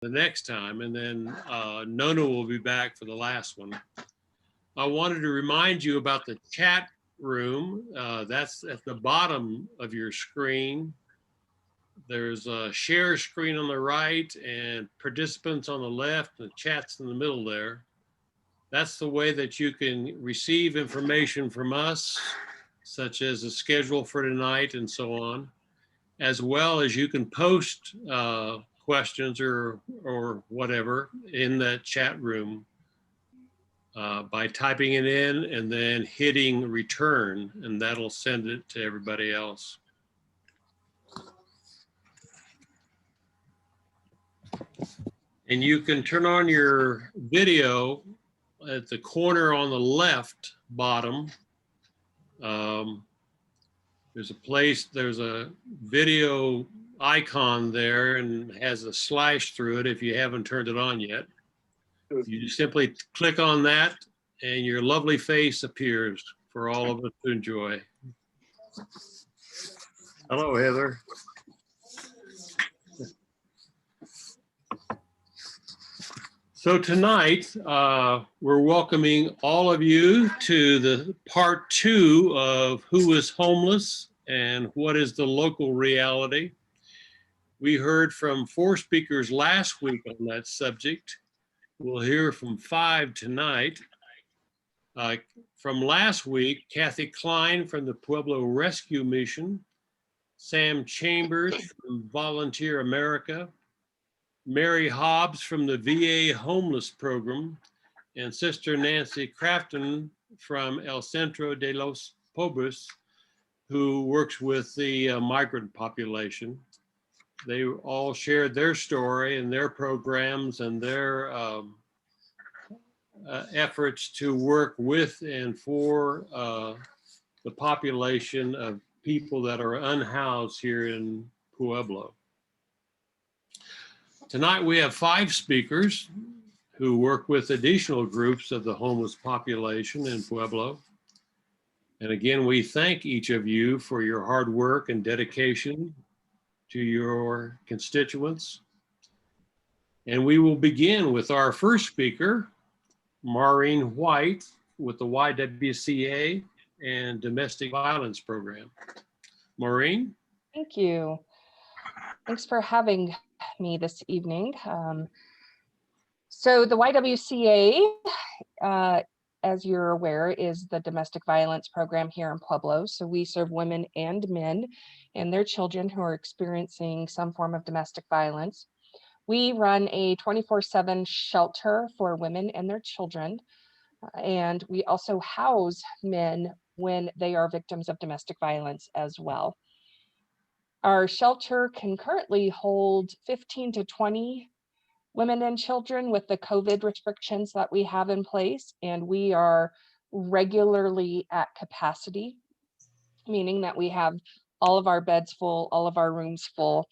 the next time, and then Nona will be back for the last one. I wanted to remind you about the chat room. That's at the bottom of your screen. There's a share screen on the right and participants on the left, and the chat's in the middle there. That's the way that you can receive information from us, such as the schedule for tonight and so on, as well as you can post questions or whatever in that chat room by typing it in and then hitting return, and that'll send it to everybody else. And you can turn on your video at the corner on the left bottom. There's a video icon there and has a slash through it if you haven't turned it on yet. You just simply click on that and your lovely face appears for all of us to enjoy. Hello, Heather. So tonight, we're welcoming all of you to the part 2 of Who is Homeless and What is the Local Reality. We heard from 4 speakers last week on that subject. We'll hear from 5 tonight. From last week, Kathy Klein from the Pueblo Rescue Mission, Sam Chambers from Volunteer America, Mary Hobbs from the VA Homeless Program, and Sister Nancy Crafton from El Centro de los Pobres, who works with the migrant population. They all shared their story and their programs and their efforts to work with and for the population of people that are unhoused here in Pueblo. Tonight we have 5 speakers who work with additional groups of the homeless population in Pueblo. And again, we thank each of you for your hard work and dedication to your constituents. And we will begin with our first speaker, Maureen White with the YWCA and Domestic Violence Program. Maureen? Thank you. Thanks for having me this evening. So the YWCA, as you're aware, is the domestic violence program here in Pueblo. So we serve women and men and their children who are experiencing some form of domestic violence. We run a 24/7 shelter for women and their children. And we also house men when they are victims of domestic violence as well. Our shelter can currently hold 15 to 20 women and children with the COVID restrictions that we have in place, and we are regularly at capacity, meaning that we have all of our beds full, all of our rooms full.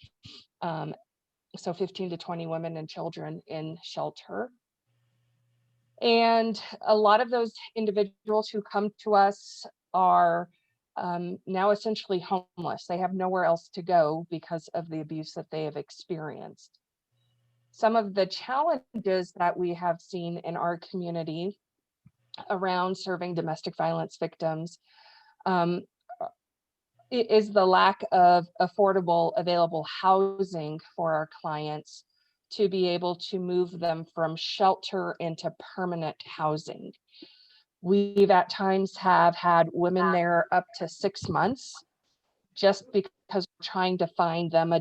So 15 to 20 women and children in shelter. And a lot of those individuals who come to us are now essentially homeless. They have nowhere else to go because of the abuse that they have experienced. Some of the challenges that we have seen in our community around serving domestic violence victims is the lack of affordable, available housing for our clients to be able to move them from shelter into permanent housing. We've at times have had women there up to 6 months just because we're trying to find them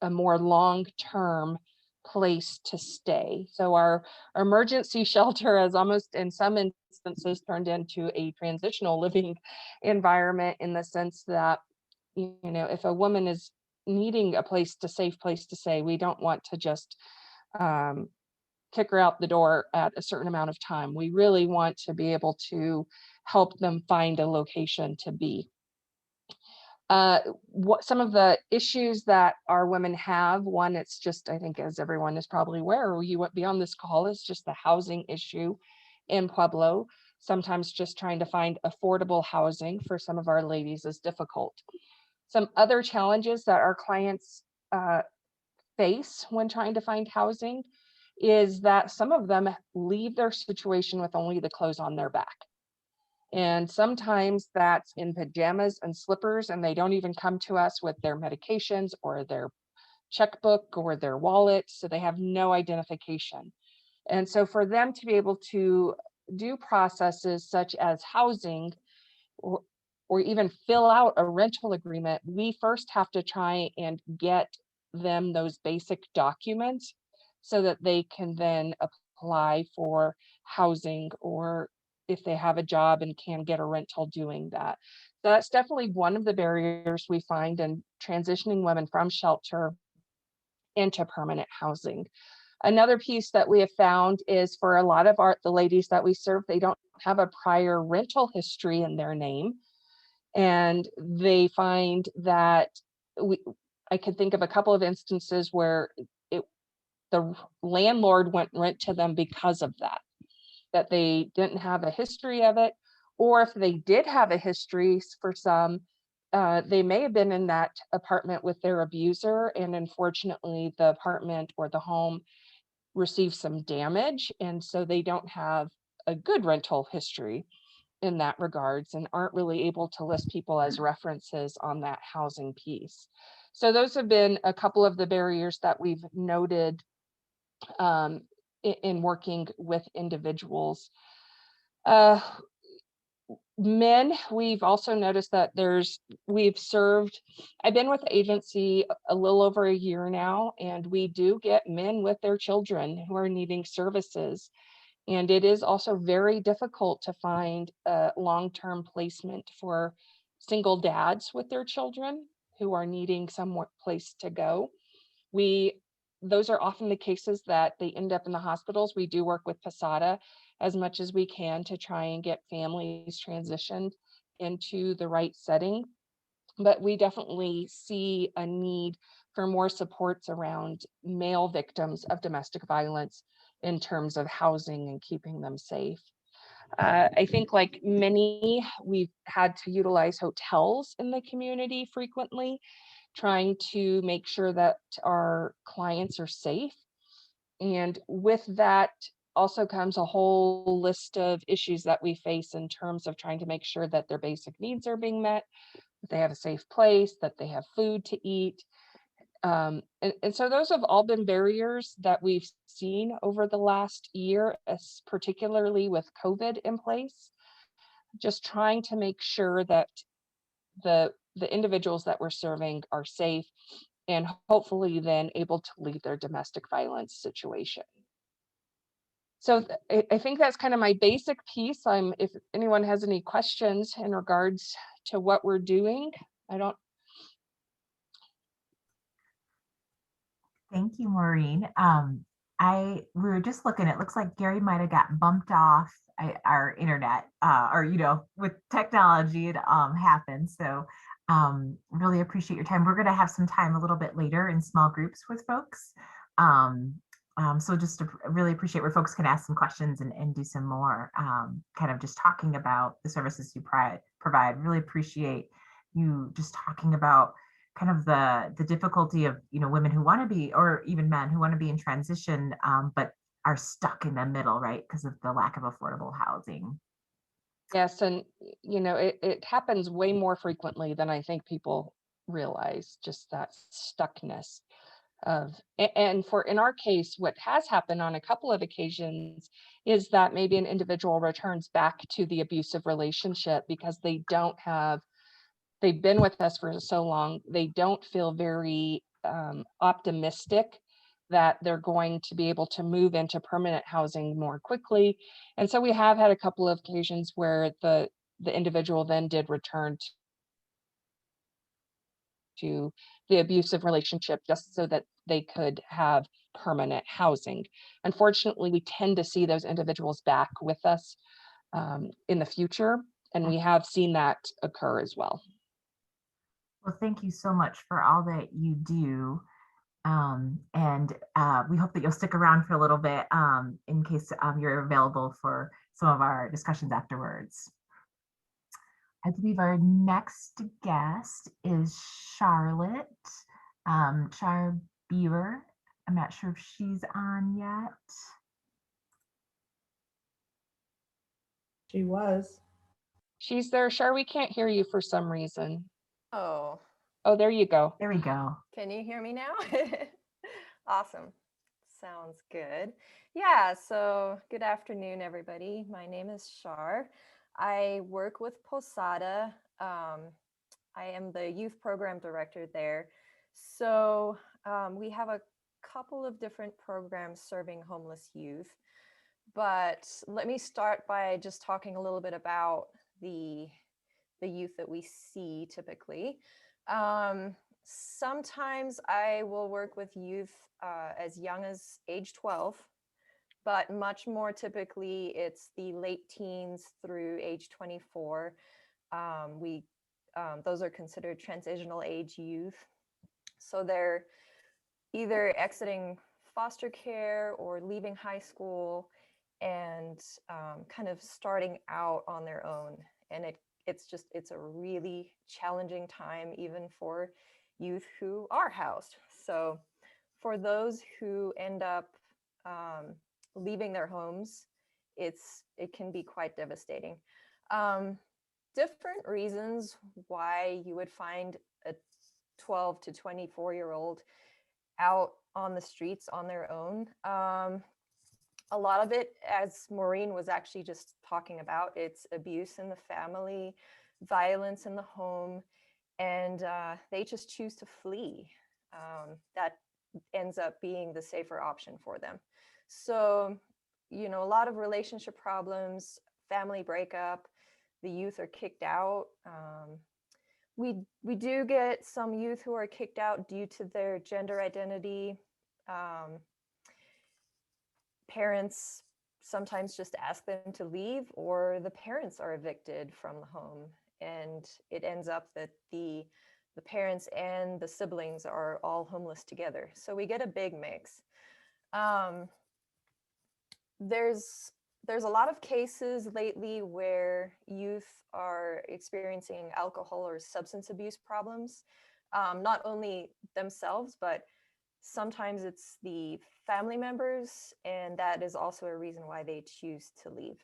a more long-term place to stay. So our emergency shelter has almost in some instances turned into a transitional living environment, in the sense that, you know, if a woman is needing a safe place to stay, we don't want to just kick her out the door at a certain amount of time. We really want to be able to help them find a location to be. What some of the issues that our women have, one, it's just, I think as everyone is probably aware, or you would be on this call, is just the housing issue in Pueblo. Sometimes just trying to find affordable housing for some of our ladies is difficult. Some other challenges that our clients face when trying to find housing is that some of them leave their situation with only the clothes on their back. And sometimes that's in pajamas and slippers, and they don't even come to us with their medications or their checkbook or their wallet, so they have no identification. And so for them to be able to do processes such as housing or, or even fill out a rental agreement, we first have to try and get them those basic documents so that they can then apply for housing, or if they have a job and can get a rental doing that. That's definitely one of the barriers we find in transitioning women from shelter into permanent housing. Another piece that we have found is for a lot of the ladies that we serve, they don't have a prior rental history in their name. And they find that I could think of a couple of instances where the landlord went rent to them because of that they didn't have a history of it. Or if they did have a history for some, they may have been in that apartment with their abuser, and unfortunately the apartment or the home received some damage, and so they don't have a good rental history in that regards and aren't really able to list people as references on that housing piece. So those have been a couple of the barriers that we've noted in working with individuals. Men, we've also noticed that we've served, I've been with the agency a little over a year now, and we do get men with their children who are needing services. And it is also very difficult to find a long-term placement for single dads with their children who are needing somewhere place to go. Those are often the cases that they end up in the hospitals. We do work with Posada as much as we can to try and get families transitioned into the right setting. But we definitely see a need for more supports around male victims of domestic violence in terms of housing and keeping them safe. I think like many, we've had to utilize hotels in the community frequently, trying to make sure that our clients are safe. And with that also comes a whole list of issues that we face in terms of trying to make sure that their basic needs are being met, that they have a safe place, that they have food to eat. And so those have all been barriers that we've seen over the last year, particularly with COVID in place, just trying to make sure that the individuals that we're serving are safe and hopefully then able to leave their domestic violence situation. So I think that's kind of my basic piece. If anyone has any questions in regards to what we're doing, Thank you, Maureen. We were just looking, it looks like Gary might have got bumped off our internet, or, with technology, it happens. So really appreciate your time. We're going to have some time a little bit later in small groups with folks. So just really appreciate where folks can ask some questions and do some more kind of just talking about the services you provide. Really appreciate you just talking about kind of the difficulty of women who want to be, or even men who want to be in transition, but are stuck in the middle, right, because of the lack of affordable housing. Yes, and it happens way more frequently than I think people realize, just that stuckness of, and in our case, what has happened on a couple of occasions is that maybe an individual returns back to the abusive relationship because they've been with us for so long, they don't feel very optimistic that they're going to be able to move into permanent housing more quickly. And so we have had a couple of occasions where the individual then did return to the abusive relationship just so that they could have permanent housing. Unfortunately, we tend to see those individuals back with us in the future, and we have seen that occur as well. Well, thank you so much for all that you do. And we hope that you'll stick around for a little bit in case you're available for some of our discussions afterwards. I believe our next guest is Charlotte Char Bieber, I'm not sure if she's on yet. She was. She's there. Char, we can't hear you for some reason. Oh, Oh, there you go. There we go. can you hear me now? Awesome. Sounds good. Yeah, so good afternoon, everybody. My name is Char. I work with Posada. I am the youth program director there. So we have a couple of different programs serving homeless youth. But let me start by just talking a little bit about the youth that we see typically. Sometimes I will work with youth as young as age 12, but much more typically it's the late teens through age 24. Those are considered transitional age youth. So they're either exiting foster care or leaving high school and kind of starting out on their own. And it's a really challenging time even for youth who are housed. So for those who end up leaving their homes, it can be quite devastating. Different reasons why you would find a 12 to 24-year-old out on the streets on their own. A lot of it, as Maureen was actually just talking about, it's abuse in the family, violence in the home, and they just choose to flee. That ends up being the safer option for them. So, you know, a lot of relationship problems, family breakup, the youth are kicked out. We do get some youth who are kicked out due to their gender identity. Parents sometimes just ask them to leave, or the parents are evicted from the home, and it ends up that the parents and the siblings are all homeless together. So we get a big mix. There's a lot of cases lately where youth are experiencing alcohol or substance abuse problems, not only themselves, but sometimes it's the family members, and that is also a reason why they choose to leave.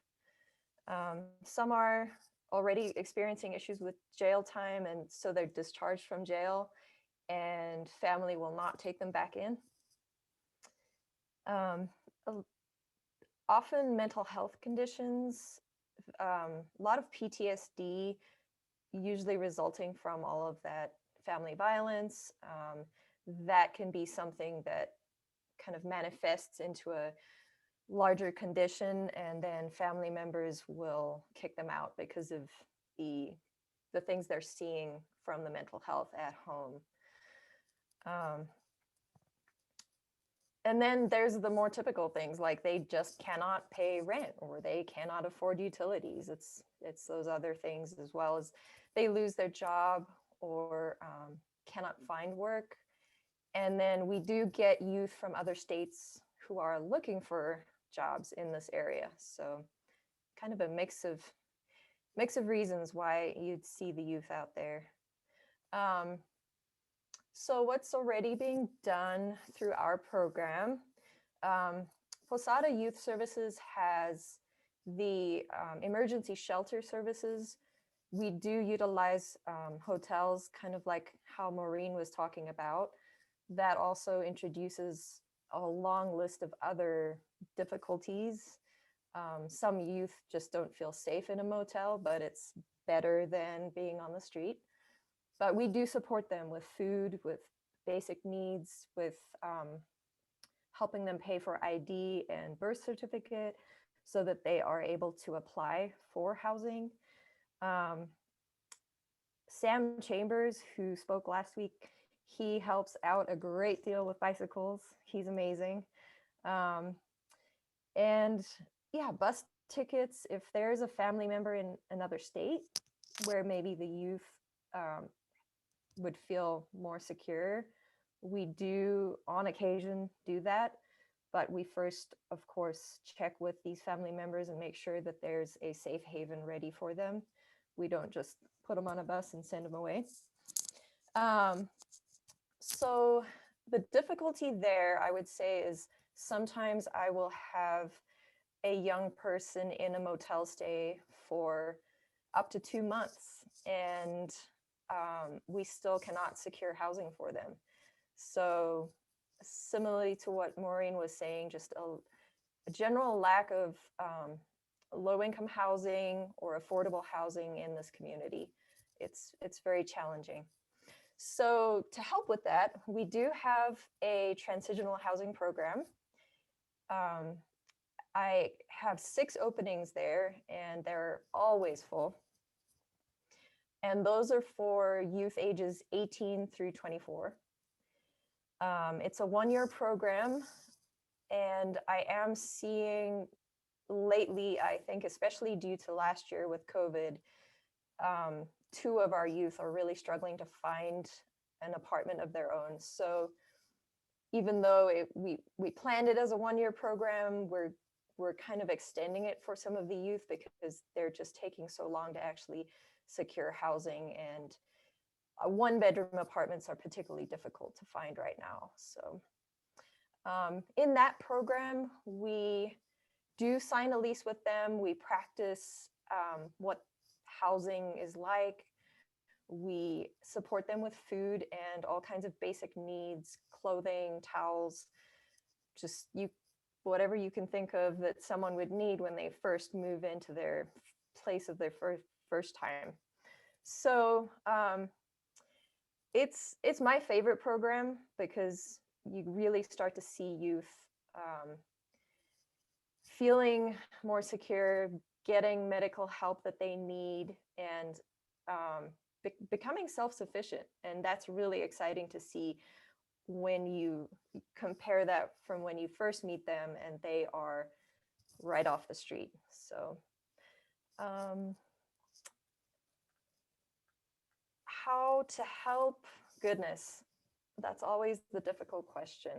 Some are already experiencing issues with jail time, and so they're discharged from jail, and family will not take them back in. Often mental health conditions, a lot of PTSD, usually resulting from all of that family violence. That can be something that kind of manifests into a larger condition, and then family members will kick them out because of the things they're seeing from the mental health at home. And then there's the more typical things, like they just cannot pay rent, or they cannot afford utilities. It's those other things, as well as they lose their job or cannot find work. And then we do get youth from other states who are looking for jobs in this area. So kind of a mix of reasons why you'd see the youth out there. So what's already being done through our program? Posada Youth Services has the emergency shelter services. We do utilize hotels, kind of like how Maureen was talking about. That also introduces a long list of other difficulties. Some youth just don't feel safe in a motel, but it's better than being on the street. But we do support them with food, with basic needs, with helping them pay for ID and birth certificate so that they are able to apply for housing. Sam Chambers, who spoke last week, he helps out a great deal with bicycles. He's amazing. And yeah, bus tickets, if there's a family member in another state where maybe the youth would feel more secure, we do on occasion do that. But we first, of course, check with these family members and make sure that there's a safe haven ready for them. We don't just put them on a bus and send them away. So The difficulty there, I would say, is sometimes I will have a young person in a motel stay for up to 2 months, and we still cannot secure housing for them. So similarly to what Maureen was saying, just a general lack of low-income housing or affordable housing in this community. It's very challenging. So to help with that, we do have a transitional housing program. I have 6 openings there, and they're always full. And those are for youth ages 18 through 24. It's a 1-year program, and I am seeing lately, I think especially due to last year with COVID, 2 of our youth are really struggling to find an apartment of their own. So even though we planned it as a 1-year program, we're kind of extending it for some of the youth because they're just taking so long to actually secure housing, and 1-bedroom apartments are particularly difficult to find right now. So in that program, we do sign a lease with them. We practice what housing is like. We support them with food and all kinds of basic needs, clothing, towels, just whatever you can think of that someone would need when they first move into their place of their first time. So it's my favorite program because you really start to see youth feeling more secure, getting medical help that they need, and becoming self-sufficient. And that's really exciting to see when you compare that from when you first meet them and they are right off the street. So how to help? Goodness, that's always the difficult question.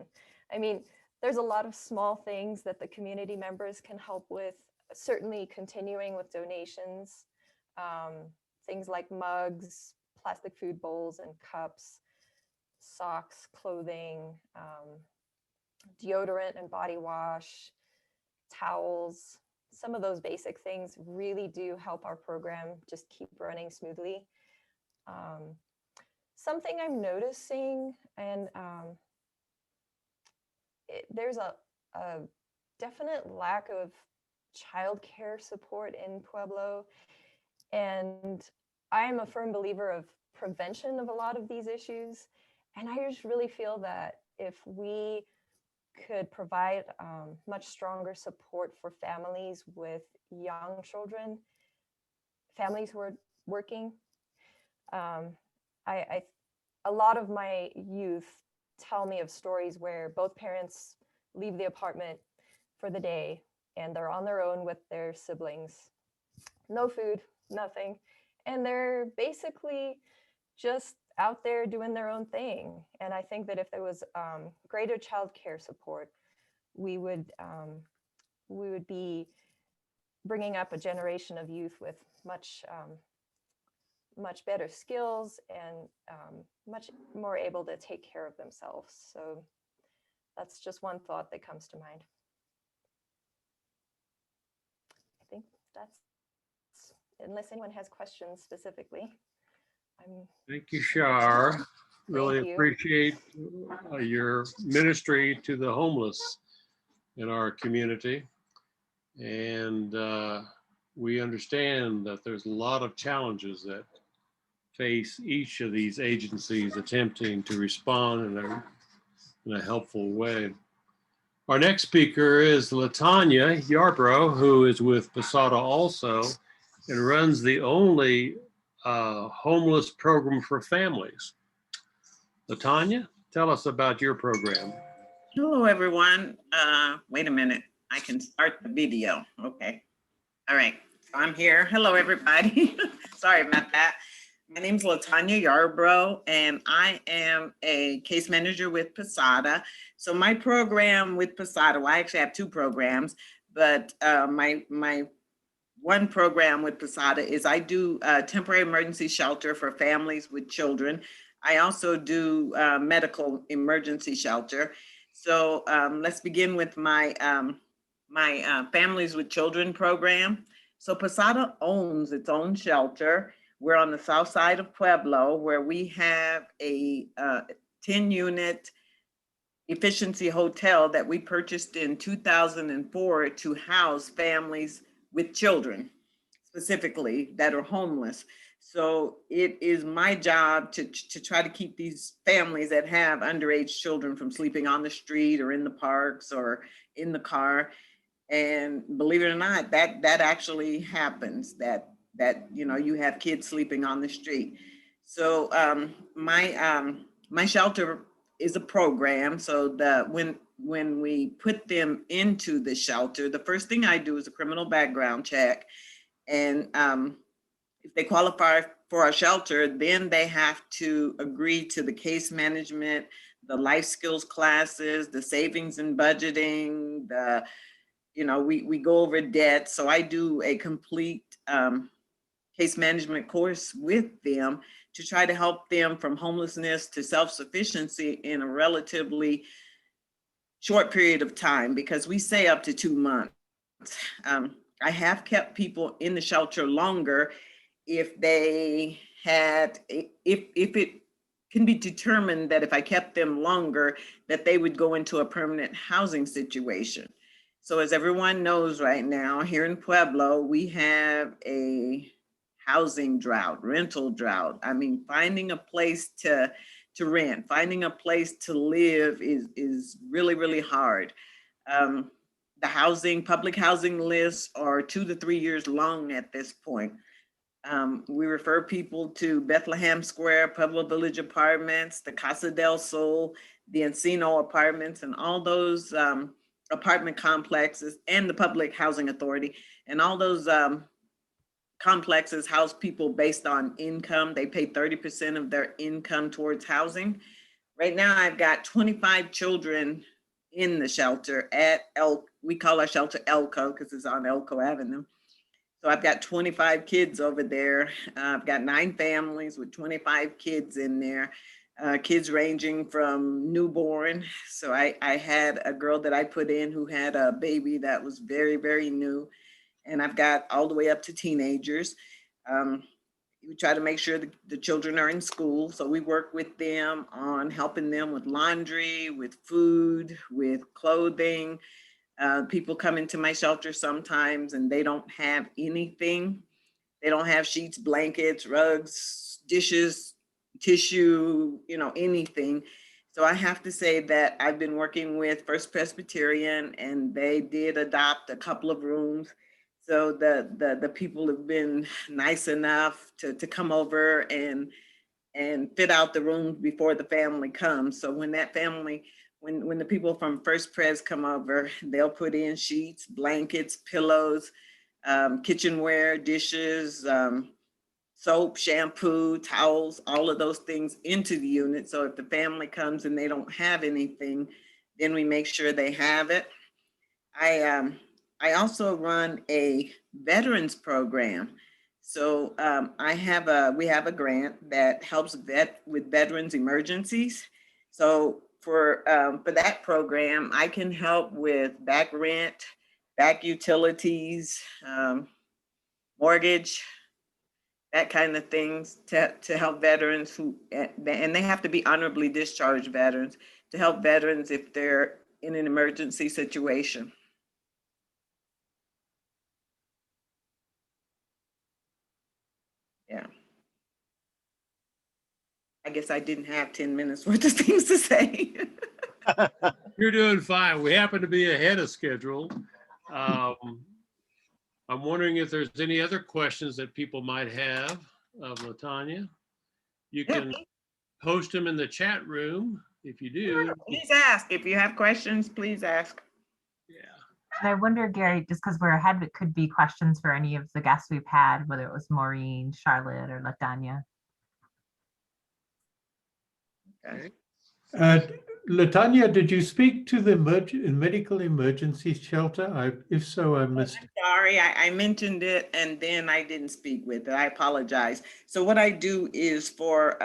I mean, there's a lot of small things that the community members can help with, certainly continuing with donations, things like mugs, plastic food bowls and cups, socks, clothing, deodorant and body wash, towels. Some of those basic things really do help our program just keep running smoothly. Something I'm noticing, and there's a definite lack of childcare support in Pueblo, and I'm a firm believer of prevention of a lot of these issues. And I just really feel that if we could provide much stronger support for families with young children, families who are working, a lot of my youth tell me of stories where both parents leave the apartment for the day and they're on their own with their siblings. No food, nothing. And they're basically just out there doing their own thing. And I think that if there was greater child care support, we would be bringing up a generation of youth with much better skills and much more able to take care of themselves. So that's just one thought that comes to mind. I think that's, unless anyone has questions specifically. Thank you, Char. Really Thank you. appreciate your ministry to the homeless in our community. And we understand that there's a lot of challenges that face each of these agencies attempting to respond in a helpful way. Our next speaker is Latanya Yarbourgh, who is with Posada also and runs the only homeless program for families. Latanya, tell us about your program. Hello, everyone. Wait a minute. I can start the video. Okay. All right. I'm here. Hello, everybody. Sorry about that. My name is Latanya Yarbourgh, and I am a case manager with Posada. So my program with Posada, well, I actually have 2 programs, but my one program with Posada is I do temporary emergency shelter for families with children. I also do medical emergency shelter. So let's begin with my Families with Children program. So Posada owns its own shelter. We're on the south side of Pueblo, where we have a 10-unit efficiency hotel that we purchased in 2004 to house families with children, specifically that are homeless. So it is my job to try to keep these families that have underage children from sleeping on the street or in the parks or in the car. And believe it or not, that actually happens, that you know, you have kids sleeping on the street. So my shelter is a program. So when we put them into the shelter, the first thing I do is a criminal background check. And if they qualify for our shelter, then they have to agree to the case management, the life skills classes, the savings and budgeting, the, you know, we go over debt. So I do a complete case management course with them to try to help them from homelessness to self-sufficiency in a relatively short period of time, because we say up to 2 months. I have kept people in the shelter longer if they had, if it can be determined that if I kept them longer, that they would go into a permanent housing situation. So as everyone knows right now, here in Pueblo, we have a housing drought, rental drought. I mean, finding a place to rent, finding a place to live is really, really hard. The public housing lists are 2 to 3 years long at this point. We refer people to Bethlehem Square, Pueblo Village Apartments, the Casa del Sol, the Encino Apartments, and all those apartment complexes, and the Public Housing Authority. And all those complexes house people based on income. They pay 30% of their income towards housing. Right now, I've got 25 children in the shelter at we call our shelter Ywca because it's on Ywca Avenue. So I've got 25 kids over there. I've got 9 families with 25 kids in there, kids ranging from newborn. So I had a girl that I put in who had a baby that was very, very new. And I've got all the way up to teenagers. We try to make sure that the children are in school. So we work with them on helping them with laundry, with food, with clothing. People come into my shelter sometimes and they don't have anything. They don't have sheets, blankets, rugs, dishes, tissue, you know, anything. So I have to say that I've been working with First Presbyterian, and they did adopt a couple of rooms. So the people have been nice enough to come over and fit out the rooms before the family comes. So when that family, when the people from First Pres come over, they'll put in sheets, blankets, pillows, kitchenware, dishes, soap, shampoo, towels, all of those things into the unit. So if the family comes and they don't have anything, then we make sure they have it. I also run a veterans program. So we have a grant that helps with veterans emergencies. So for that program, I can help with back rent, back utilities, mortgage, that kind of things to help veterans who, and they have to be honorably discharged veterans, to help veterans if they're in an emergency situation. Yeah. I guess I didn't have 10 minutes worth of things to say. You're doing fine. We happen to be ahead of schedule. I'm wondering if there's any other questions that people might have of Latanya. You can post them in the chat room if you do. Please ask. If you have questions, please ask. Yeah. And I wonder, Gary, just because we're ahead, it could be questions for any of the guests we've had, whether it was Maureen, Charlotte, or Latanya. Okay. Latanya, did you speak to the medical emergency shelter? If so, I missed it. Sorry, I mentioned it and then I didn't speak with it. I apologize. So what I do is for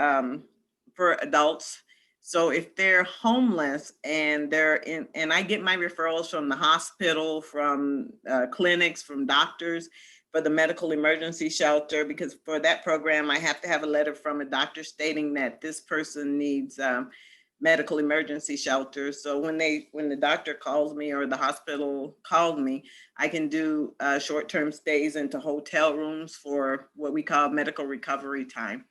for adults. So if they're homeless and and I get my referrals from the hospital, from clinics, from doctors, for the medical emergency shelter, because for that program, I have to have a letter from a doctor stating that this person needs medical emergency shelter. So when the doctor calls me or the hospital called me, I can do short-term stays into hotel rooms for what we call medical recovery time.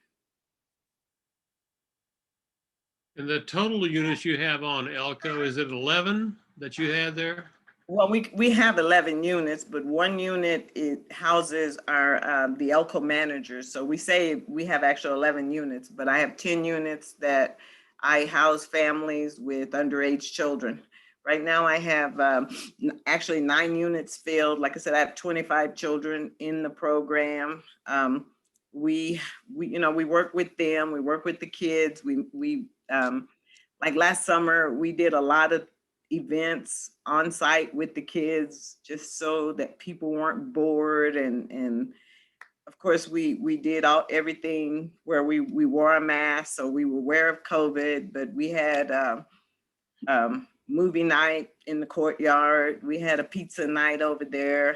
And the total units you have on Ywca, is it 11 that you had there? Well, we have 11 units, but one unit houses our the Ywca managers. So we say we have actually 11 units, but I have 10 units that I house families with underage children. Right now I have actually 9 units filled. Like I said, I have 25 children in the program. We work with them, we work with the kids. We like last summer, we did a lot of events on site with the kids, just so that people weren't bored. And of course, we did everything where we wore a mask, so we were aware of COVID, but we had movie night in the courtyard. We had a pizza night over there.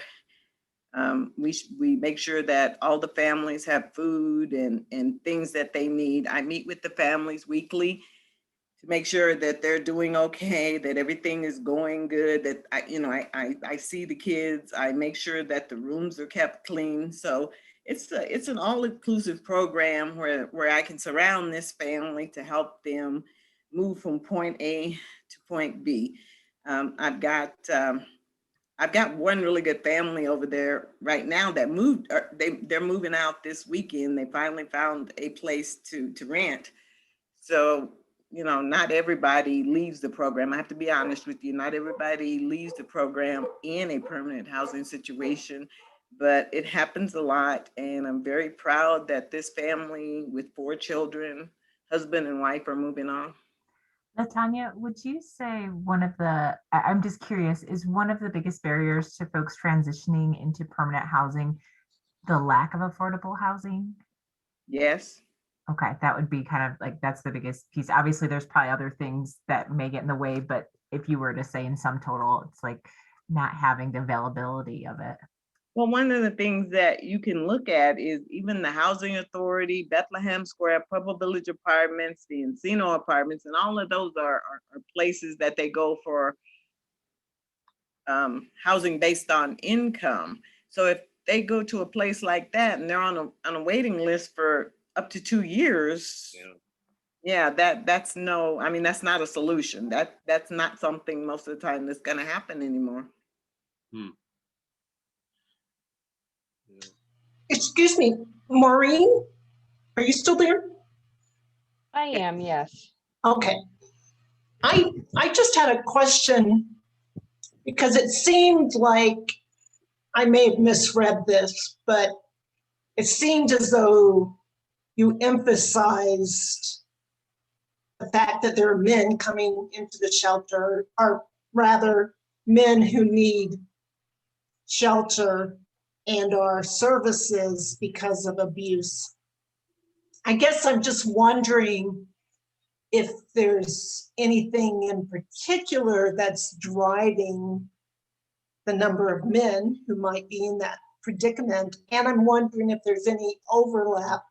We make sure that all the families have food and things that they need. I meet with the families weekly to make sure that they're doing okay, that everything is going good, that I see the kids, I make sure that the rooms are kept clean. So it's an all-inclusive program where I can surround this family to help them move from point A to point B. I've got one really good family over there right now that moved. They're moving out this weekend. They finally found a place to rent. So, not everybody leaves the program. I have to be honest with you. Not everybody leaves the program in a permanent housing situation, but it happens a lot. And I'm very proud that this family with 4 children, husband and wife, are moving on. Latanya, would you say I'm just curious, is one of the biggest barriers to folks transitioning into permanent housing the lack of affordable housing? Yes. Okay, that would be kind of like, that's the biggest piece. Obviously, there's probably other things that may get in the way, but if you were to say in sum total, it's like not having the availability of it. Well, one of the things that you can look at is even the Housing Authority, Bethlehem Square, Pueblo Village Apartments, the Encino Apartments, and all of those are places that they go for housing based on income. So if they go to a place like that and they're on a waiting list for up to 2 years, that's not a solution. That's not something most of the time that's going to happen anymore. Excuse me, Maureen, are you still there? I am, yes. Okay. I just had a question because it seemed like I may have misread this, but it seemed as though you emphasized the fact that there are men coming into the shelter, or rather men who need shelter and our services because of abuse. I guess I'm just wondering if there's anything in particular that's driving the number of men who might be in that predicament. And I'm wondering if there's any overlap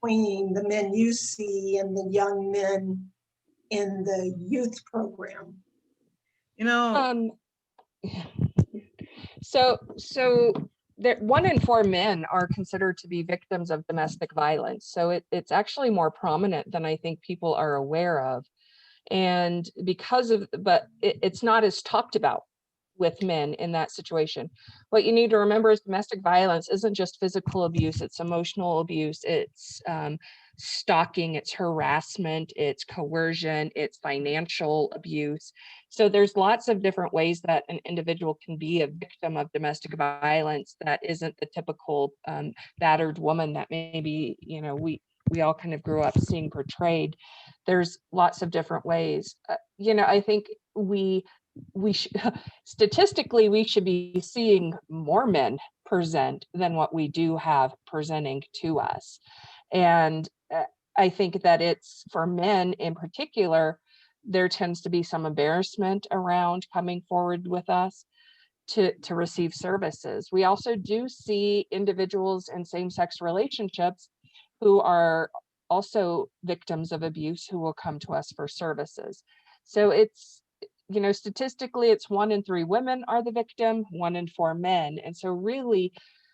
between the men you see and the young men in the youth program. So there, 1 in 4 men are considered to be victims of domestic violence. So it's actually more prominent than I think people are aware of. And but it's not as talked about with men in that situation. What you need to remember is domestic violence isn't just physical abuse, it's emotional abuse, it's stalking, it's harassment, it's coercion, it's financial abuse. So there's lots of different ways that an individual can be a victim of domestic violence that isn't the typical battered woman that maybe, we all kind of grew up seeing portrayed. There's lots of different ways. I think statistically, we should be seeing more men present than what we do have presenting to us. And I think that it's for men in particular, there tends to be some embarrassment around coming forward with us to receive services. We also do see individuals in same-sex relationships who are also victims of abuse who will come to us for services. So it's, you know, statistically, it's 1 in 3 women are the victim, 1 in 4 men. And so really,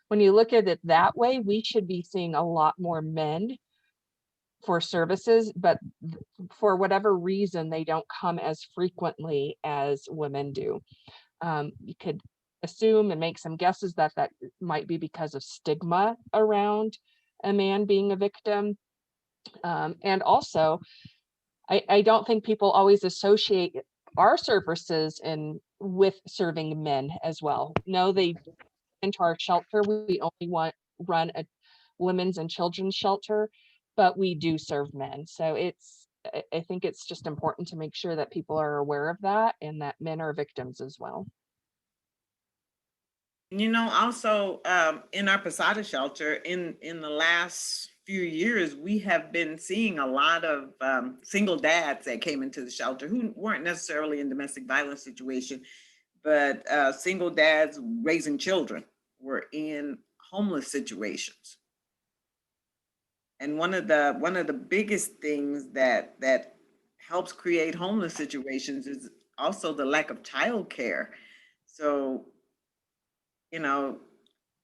when you look at it that way, we should be seeing a lot more men for services, but for whatever reason, they don't come as frequently as women do. You could assume and make some guesses that that might be because of stigma around a man being a victim. And also, I don't think people always associate our services with serving men as well. No, they into our shelter. We only run a women's and children's shelter, but we do serve men. So I think it's just important to make sure that people are aware of that and that men are victims as well. You know, also in our Posada shelter, in the last few years, we have been seeing a lot of single dads that came into the shelter who weren't necessarily in domestic violence situation, but single dads raising children were in homeless situations. And one of the biggest things that helps create homeless situations is also the lack of childcare. So, you know,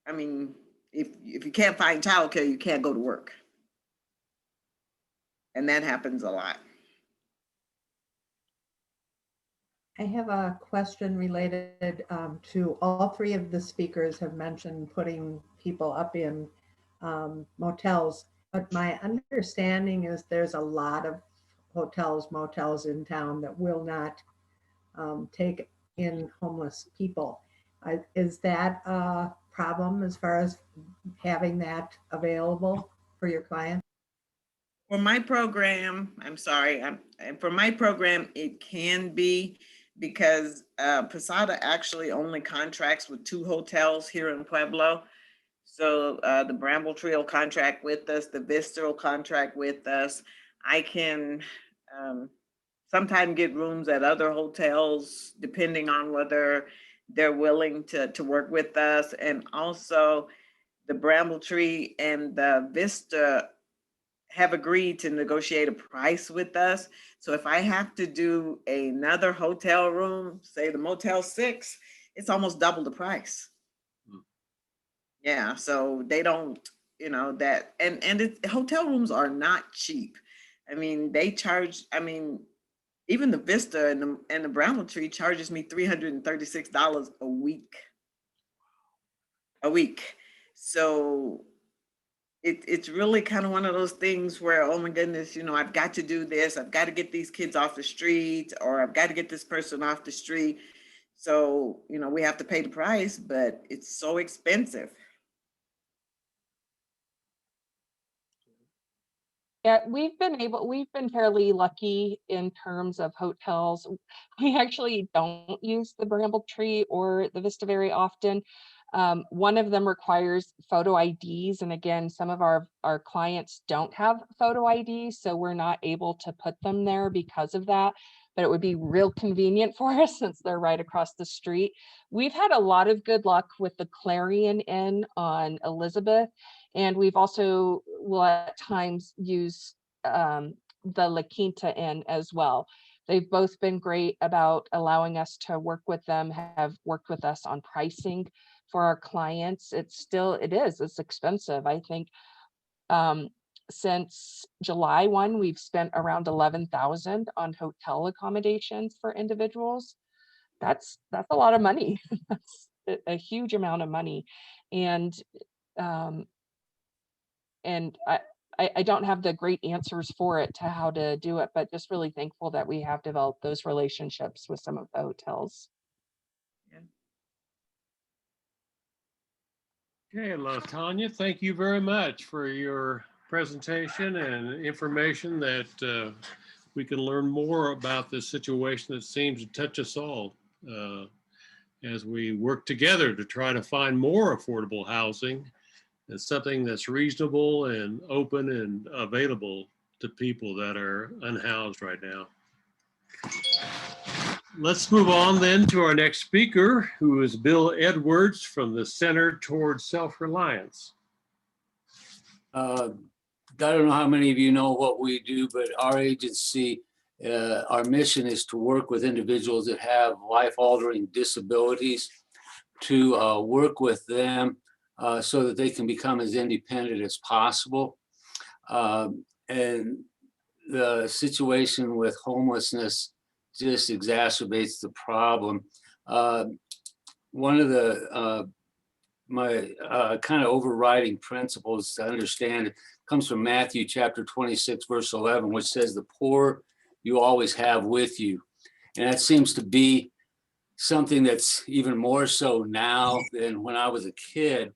I mean, if you can't find childcare, you can't go to work. And that happens a lot. I have a question related to all 3 of the speakers have mentioned putting people up in motels, but my understanding is there's a lot of hotels, motels in town that will not take in homeless people. Is that a problem as far as having that available for your clients? For my program, for my program, it can be, because Posada actually only contracts with 2 hotels here in Pueblo. So the Bramble Tree will contract with us, the Vista will contract with us. I can sometimes get rooms at other hotels, depending on whether they're willing to work with us. And also the Bramble Tree and the Vista have agreed to negotiate a price with us. So if I have to do another hotel room, say the Motel 6, it's almost double the price. Yeah, so they don't, you know, that, and hotel rooms are not cheap. I mean, they charge, I mean, even the Vista and the Bramble Tree charges me $336 a week. So it's really kind of one of those things where, oh my goodness, you know, I've got to do this. I've got to get these kids off the street, or I've got to get this person off the street. So, you know, we have to pay the price, but it's so expensive. Yeah, we've been fairly lucky in terms of hotels. We actually don't use the Bramble Tree or the Vista very often. One of them requires photo IDs. And again, some of our clients don't have photo IDs, so we're not able to put them there because of that. But it would be real convenient for us since they're right across the street. We've had a lot of good luck with the Clarion Inn on Elizabeth. And we've also will at times use the La Quinta Inn as well. They've both been great about allowing us to work with them, have worked with us on pricing for our clients. It's expensive. I think since July 1, we've spent around $11,000 on hotel accommodations for individuals. That's a lot of money. That's a huge amount of money. And I don't have the great answers for it to how to do it, but just really thankful that we have developed those relationships with some of the hotels. Okay, Latanya, thank you very much for your presentation and information that we can learn more about this situation that seems to touch us all as we work together to try to find more affordable housing. It's something that's reasonable and open and available to people that are unhoused right now. Let's move on then to our next speaker, who is Bill Edwards from the Center Toward Self-Reliance. I don't know how many of you know what we do, but our agency, our mission is to work with individuals that have life-altering disabilities, to work with them so that they can become as independent as possible. And the situation with homelessness just exacerbates the problem. One of the my kind of overriding principles to understand comes from Matthew chapter 26, verse 11, which says, "The poor you always have with you." And that seems to be something that's even more so now than when I was a kid.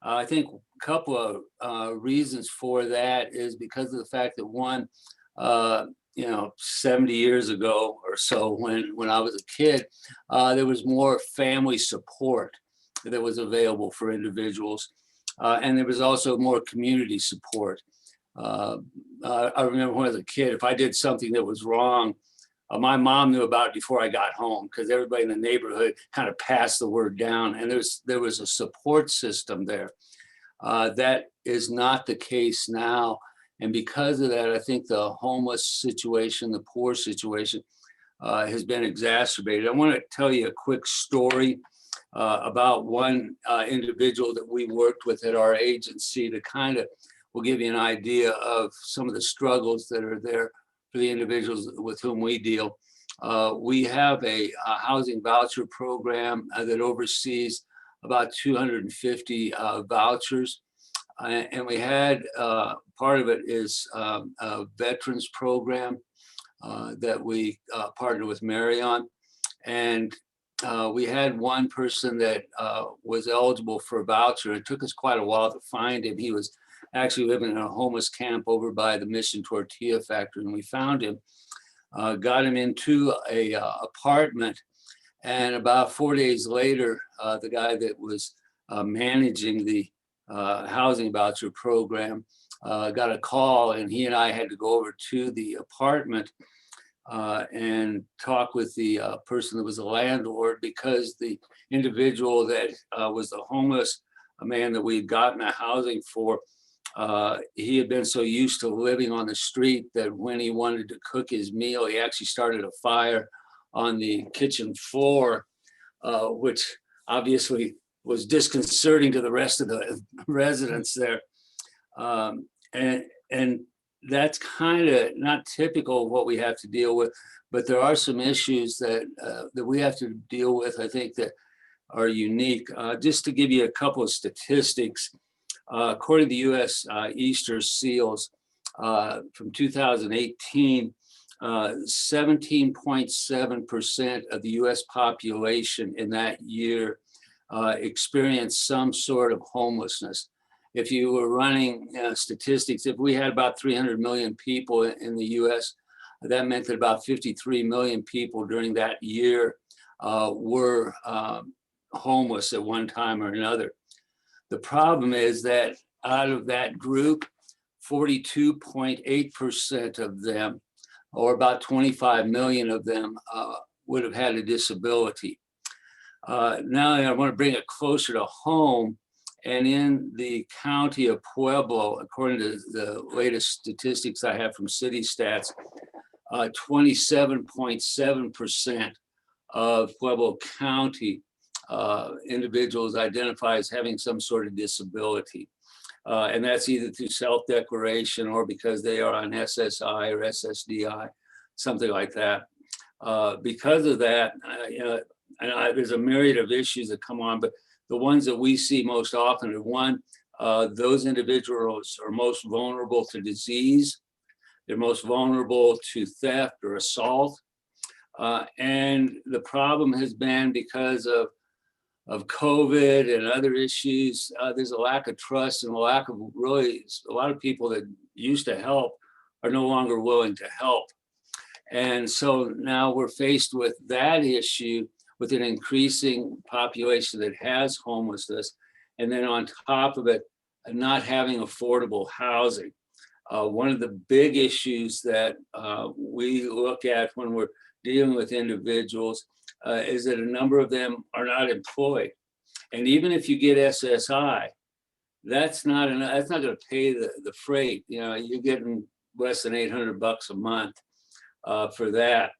I think a couple of reasons for that is because of the fact that one, 70 years ago or so, when I was a kid, there was more family support that was available for individuals. And there was also more community support. I remember when I was a kid, if I did something that was wrong, my mom knew about it before I got home, because everybody in the neighborhood kind of passed the word down, and there was a support system there. That is not the case now. And because of that, I think the homeless situation, the poor situation, has been exacerbated. I want to tell you a quick story about one individual that we worked with at our agency to kind of will give you an idea of some of the struggles that are there for the individuals with whom we deal. We have a housing voucher program that oversees about 250 vouchers. And we had part of it is a veterans program that we partnered with Mary on. And we had one person that was eligible for a voucher. It took us quite a while to find him. He was actually living in a homeless camp over by the Mission Tortilla factory, and we found him, got him into a apartment. And about 4 days later, the guy that was managing the housing voucher program got a call, and he and I had to go over to the apartment and talk with the person that was the landlord, because the individual that was the homeless man that we'd gotten a housing for, he had been so used to living on the street that when he wanted to cook his meal, he actually started a fire on the kitchen floor, which obviously was disconcerting to the rest of the residents there. And that's kind of not typical of what we have to deal with, but there are some issues that we have to deal with, I think, that are unique. Just to give you a couple of statistics, according to the U.S. Easter Seals from 2018, 17.7% of the U.S. population in that year experienced some sort of homelessness. If you were running statistics, if we had about 300 million people in the US, that meant that about 53 million people during that year were homeless at one time or another. The problem is that out of that group, 42.8% of them, or about 25 million of them, would have had a disability. Now I want to bring it closer to home. And in the county of Pueblo, according to the latest statistics I have from City Stats, 27.7% of Pueblo County individuals identify as having some sort of disability. And that's either through self-declaration or because they are on SSI or SSDI, something like that. Because of that, there's a myriad of issues that come on, but the ones that we see most often are, one, those individuals are most vulnerable to disease. They're most vulnerable to theft or assault. And the problem has been because of COVID and other issues, there's a lack of trust and a lack of really, a lot of people that used to help are no longer willing to help. And so now we're faced with that issue, with an increasing population that has homelessness, and then on top of it, not having affordable housing. One of the big issues that we look at when we're dealing with individuals is that a number of them are not employed. And even if you get SSI, that's not enough, that's not going to pay the freight. You know, you're getting less than $800 a month for that.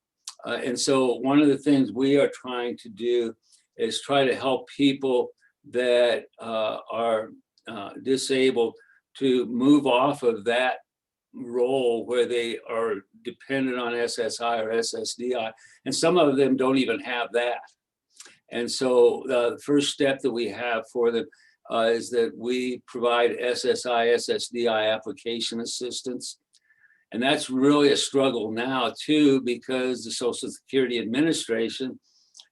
And so one of the things we are trying to do is try to help people that are disabled to move off of that role where they are dependent on SSI or SSDI. And some of them don't even have that. And so the first step that we have for them is that we provide SSI, SSDI application assistance. And that's really a struggle now too, because the Social Security Administration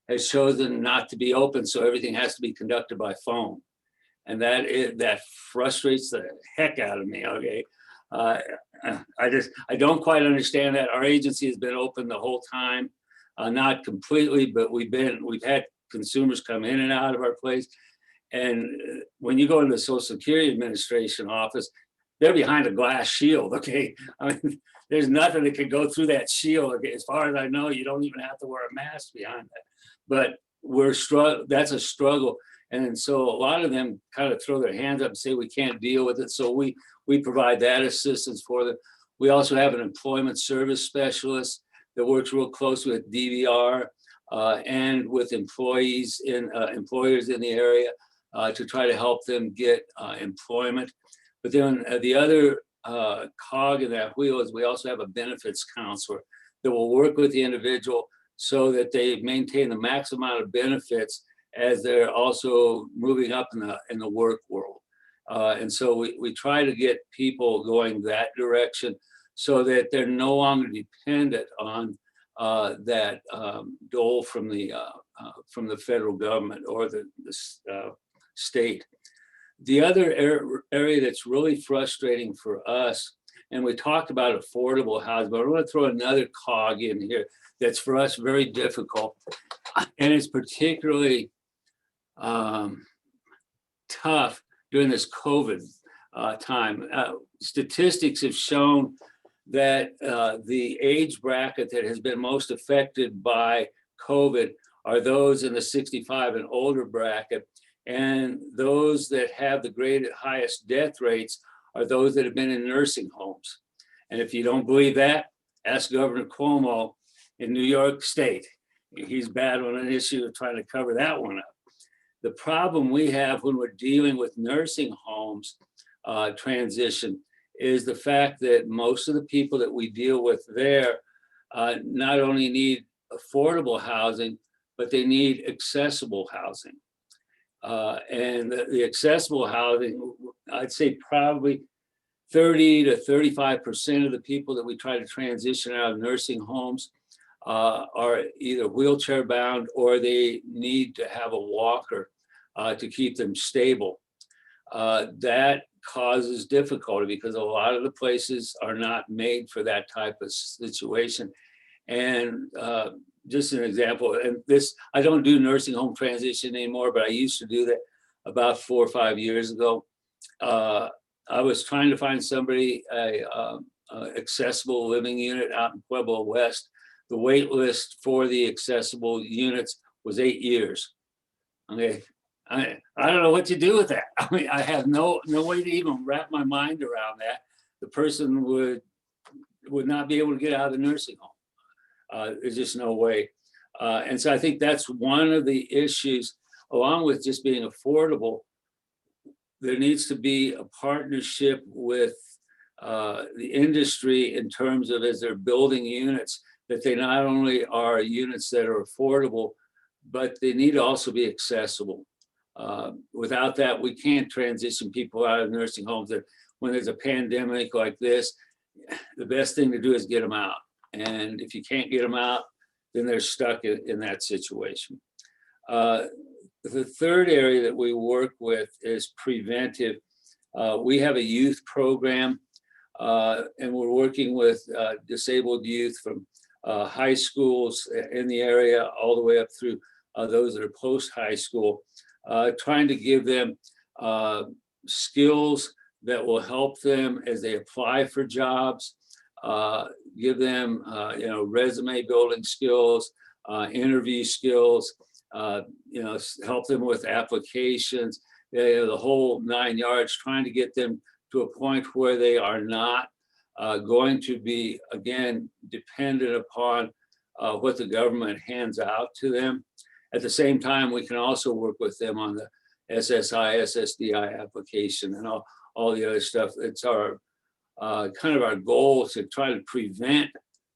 has chosen not to be open, so everything has to be conducted by phone. And that frustrates the heck out of me, okay? I don't quite understand that. Our agency has been open the whole time, not completely, but we've had consumers come in and out of our place. And when you go into the Social Security Administration office, they're behind a glass shield, okay? I mean, there's nothing that could go through that shield. Okay? As far as I know, you don't even have to wear a mask behind that. But that's a struggle. And so a lot of them kind of throw their hands up and say, we can't deal with it. So we provide that assistance for them. We also have an employment service specialist that works real close with DVR and with employers in the area to try to help them get employment. But then the other cog in that wheel is we also have a benefits counselor that will work with the individual so that they maintain the max amount of benefits as they're also moving up in the work world. And so we try to get people going that direction so that they're no longer dependent on that dole from the federal government or the state. The other area that's really frustrating for us, and we talked about affordable housing, but I want to throw another cog in here that's for us very difficult, and it's particularly tough during this COVID time. Statistics have shown that the age bracket that has been most affected by COVID are those in the 65 and older bracket, and those that have the highest death rates are those that have been in nursing homes. And if you don't believe that, ask Governor Cuomo in New York State. He's bad on an issue of trying to cover that one up. The problem we have when we're dealing with nursing homes transition is the fact that most of the people that we deal with there not only need affordable housing, but they need accessible housing. And the accessible housing, I'd say probably 30 to 35% of the people that we try to transition out of nursing homes are either wheelchair bound or they need to have a walker to keep them stable. That causes difficulty because a lot of the places are not made for that type of situation. And just an example, and this, I don't do nursing home transition anymore, but I used to do that about 4 or 5 years ago. I was trying to find somebody a accessible living unit out in Pueblo West. The wait list for the accessible units was 8 years. Okay, I don't know what to do with that. I mean, I have no way to even wrap my mind around that. The person would not be able to get out of the nursing home. There's just no way. And so I think that's one of the issues, along with just being affordable. There needs to be a partnership with the industry in terms of, as they're building units, that they not only are units that are affordable, but they need to also be accessible. Without that, we can't transition people out of nursing homes. When there's a pandemic like this, the best thing to do is get them out. And if you can't get them out, then they're stuck in that situation. The third area that we work with is preventive. We have a youth program, and we're working with disabled youth from high schools in the area all the way up through those that are post-high school, trying to give them skills that will help them as they apply for jobs, give them resume building skills, interview skills, help them with applications, the whole 9 yards, trying to get them to a point where they are not going to be, again, dependent upon what the government hands out to them. At the same time, we can also work with them on the SSI, SSDI application and all the other stuff. It's our kind of our goal to try to prevent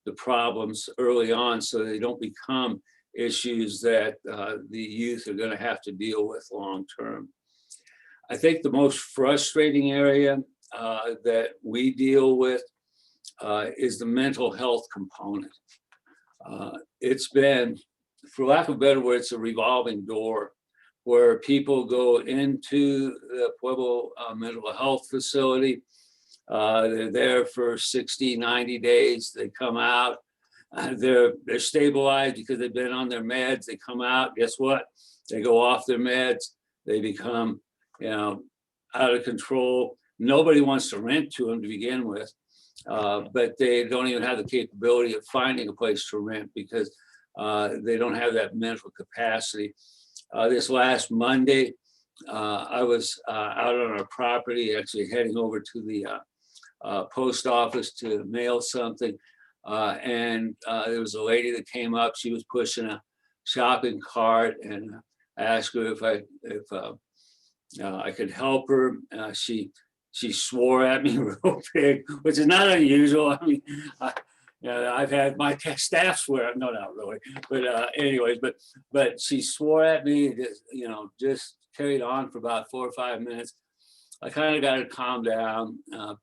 the problems early on so they don't become issues that the youth are going to have to deal with long term. I think the most frustrating area that we deal with is the mental health component. It's been, for lack of a better word, it's a revolving door where people go into the Pueblo mental health facility. They're there for 60, 90 days. They come out. They're stabilized because they've been on their meds. They come out. Guess what? They go off their meds. They become, out of control. Nobody wants to rent to them to begin with, but they don't even have the capability of finding a place to rent because they don't have that mental capacity. This last Monday, I was out on our property, actually heading over to the post office to mail something. And there was a lady that came up. She was pushing a shopping cart, and I asked her if I could help her. She swore at me real big, which is not unusual. I mean, I've had my staff swear. No, not really. But anyways, but she swore at me. Just carried on for about 4 or 5 minutes. I kind of got her calmed down,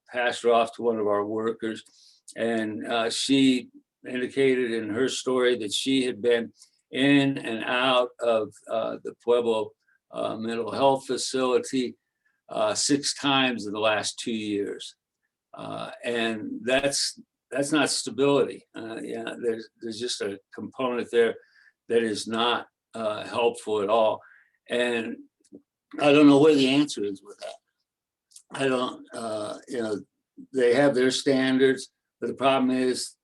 passed her off to one of our workers, and she indicated in her story that she had been in and out of the Pueblo mental health facility 6 times in the last 2 years, and that's not stability. There's just a component there that is not helpful at all, and I don't know where the answer is with that. I don't, they have their standards, but the problem is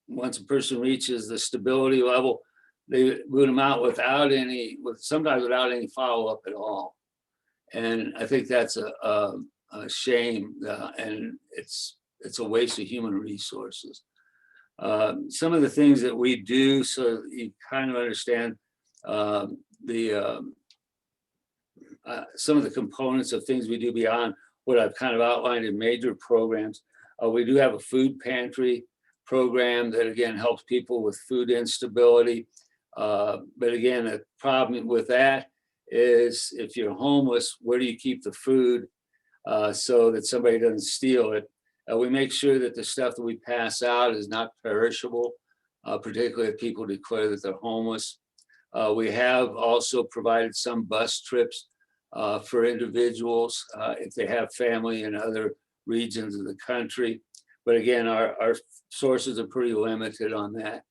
once a person reaches the stability level, they boot them out sometimes without any follow-up at all. And I think that's a shame, and it's a waste of human resources. Some of the things that we do, so you kind of understand some of the components of things we do beyond what I've kind of outlined in major programs. We do have a food pantry program that, again, helps people with food instability. But again, the problem with that is if you're homeless, where do you keep the food so that somebody doesn't steal it? We make sure that the stuff that we pass out is not perishable, particularly if people declare that they're homeless. We have also provided some bus trips for individuals if they have family in other regions of the country. But again, our sources are pretty limited on that.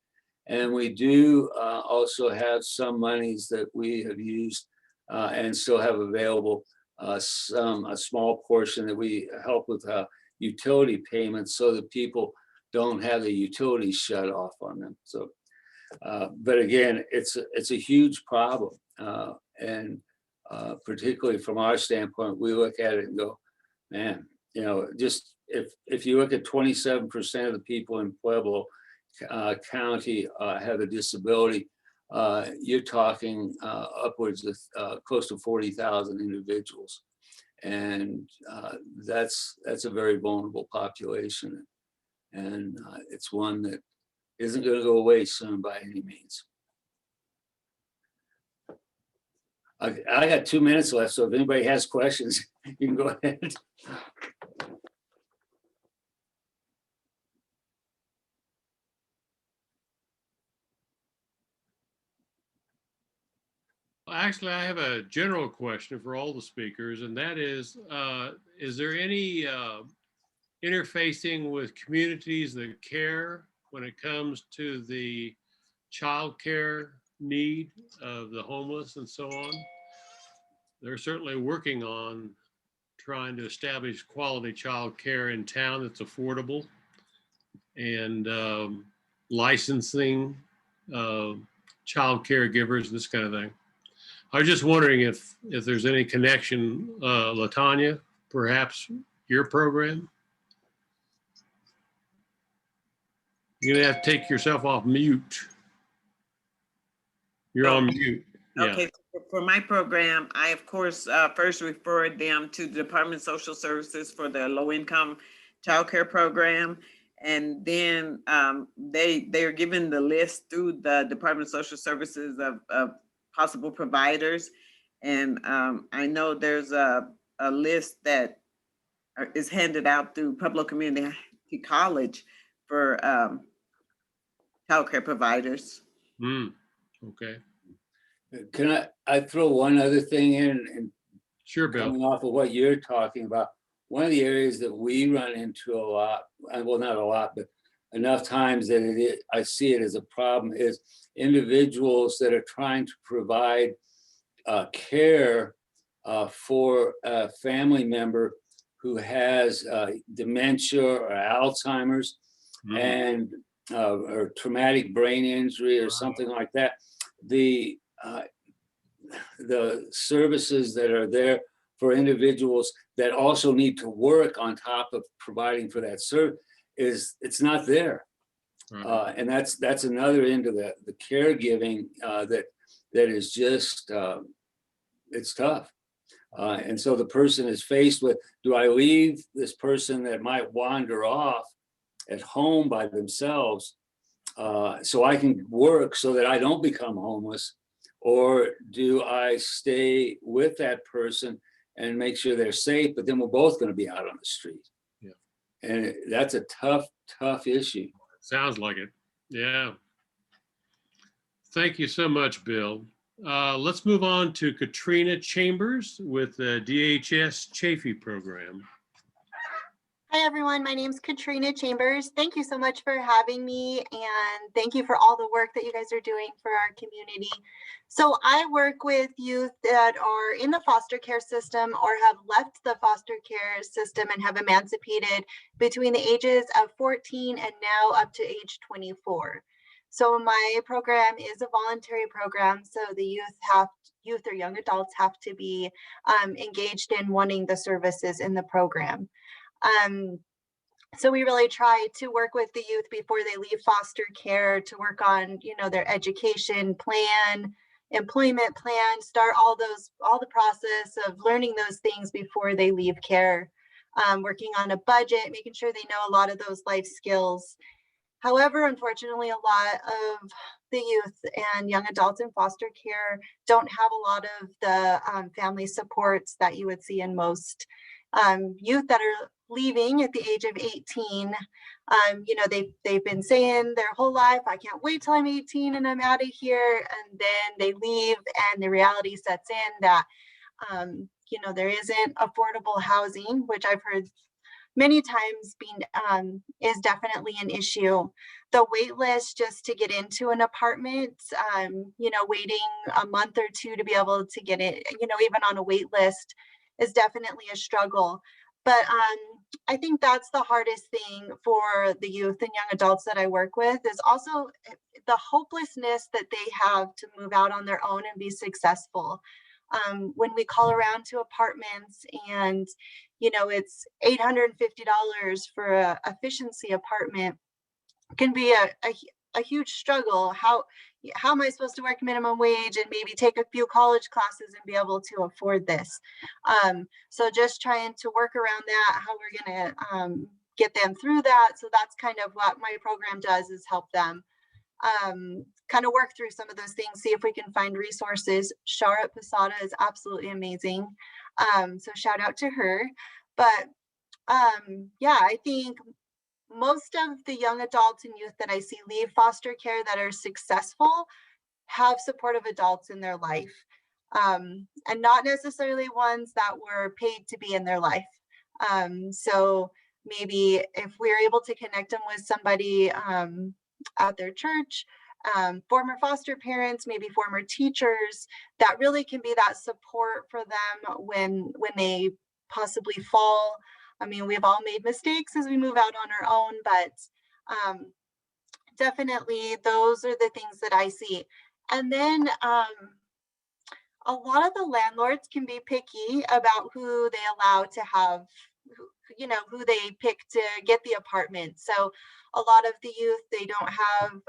And we do also have some monies that we have used and still have available, a small portion that we help with utility payments so that people don't have the utilities shut off on them. So, but again, it's a huge problem. And particularly from our standpoint, we look at it and go, man, just if you look at 27% of the people in Pueblo County have a disability, you're talking upwards of close to 40,000 individuals. And that's a very vulnerable population. And it's one that isn't going to go away soon by any means. I got 2 minutes left, so if anybody has questions, you can go ahead. Actually, I have a general question for all the speakers, and that is there any interfacing with communities that care when it comes to the child care need of the homeless and so on? They're certainly working on trying to establish quality child care in town that's affordable, and licensing child caregivers, this kind of thing. I was just wondering if there's any connection, Latanya, perhaps your program? You're gonna have to take yourself off mute. You're on mute. Yeah. Okay, for my program, I of course first referred them to the Department of Social Services for the low-income child care program. And then they are given the list through the Department of Social Services of possible providers. And I know there's a list that is handed out through Pueblo Community College for child care providers. Okay. Can I throw one other thing in? And sure, Bill. Coming off of what you're talking about, one of the areas that we run into a lot, well, not a lot, but enough times that I see it as a problem, is individuals that are trying to provide care for a family member who has dementia or Alzheimer's and or traumatic brain injury or something like that. The services that are there for individuals that also need to work on top of providing for that service it's not there. And that's another end of the caregiving that is just, it's tough. And so the person is faced with, do I leave this person that might wander off at home by themselves so I can work so that I don't become homeless? Or do I stay with that person and make sure they're safe, but then we're both going to be out on the street? Yeah. And that's a tough issue. Sounds like it. Yeah. Thank you so much, Bill. Let's move on to Katrina Chambers with the DHS-CHAFEE program. Hi, everyone. My name is Katrina Chambers. Thank you so much for having me, and thank you for all the work that you guys are doing for our community. So I work with youth that are in the foster care system or have left the foster care system and have emancipated between the ages of 14 and now up to age 24. So my program is a voluntary program, so the youth or young adults have to be engaged in wanting the services in the program. So we really try to work with the youth before they leave foster care to work on, their education plan, employment plan, start all the process of learning those things before they leave care, working on a budget, making sure they know a lot of those life skills. However, unfortunately, a lot of the youth and young adults in foster care don't have a lot of the family supports that you would see in most youth that are leaving at the age of 18. They've been saying their whole life, I can't wait till I'm 18 and I'm out of here. And then they leave and the reality sets in that, there isn't affordable housing, which I've heard many times is definitely an issue. The wait list just to get into an apartment, waiting a month or two to be able to get it, even on a wait list is definitely a struggle. But I think that's the hardest thing for the youth and young adults that I work with is also the hopelessness that they have to move out on their own and be successful. When we call around to apartments and, it's $850 for a efficiency apartment, can be a huge struggle. How am I supposed to work minimum wage and maybe take a few college classes and be able to afford this? So just trying to work around that, how we're going to get them through that. So that's kind of what my program does, is help them kind of work through some of those things, see if we can find resources. Char at Posada is absolutely amazing. So shout out to her. But yeah, I think most of the young adults and youth that I see leave foster care that are successful have supportive adults in their life, and not necessarily ones that were paid to be in their life. So maybe if we're able to connect them with somebody at their church, former foster parents, maybe former teachers, that really can be that support for them when they possibly fall. I mean, we've all made mistakes as we move out on our own, but definitely those are the things that I see. And then a lot of the landlords can be picky about who they allow to have, you know, who they pick to get the apartment. So a lot of the youth, they don't have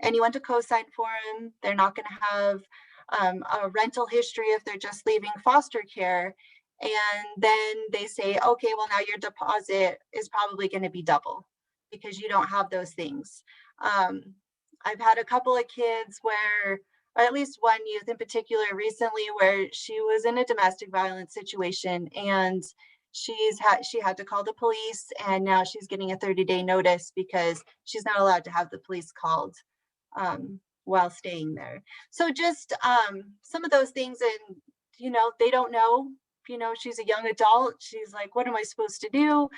anyone to co-sign for them. They're not going to have a rental history if they're just leaving foster care. And then they say, okay, well, now your deposit is probably going to be double because you don't have those things. I've had a couple of kids where, or at least one youth in particular recently, where she was in a domestic violence situation and she had to call the police, and now she's getting a 30-day notice because she's not allowed to have the police called while staying there. So just some of those things, and you know, they don't know, you know, she's a young adult, she's like, what am I supposed to do?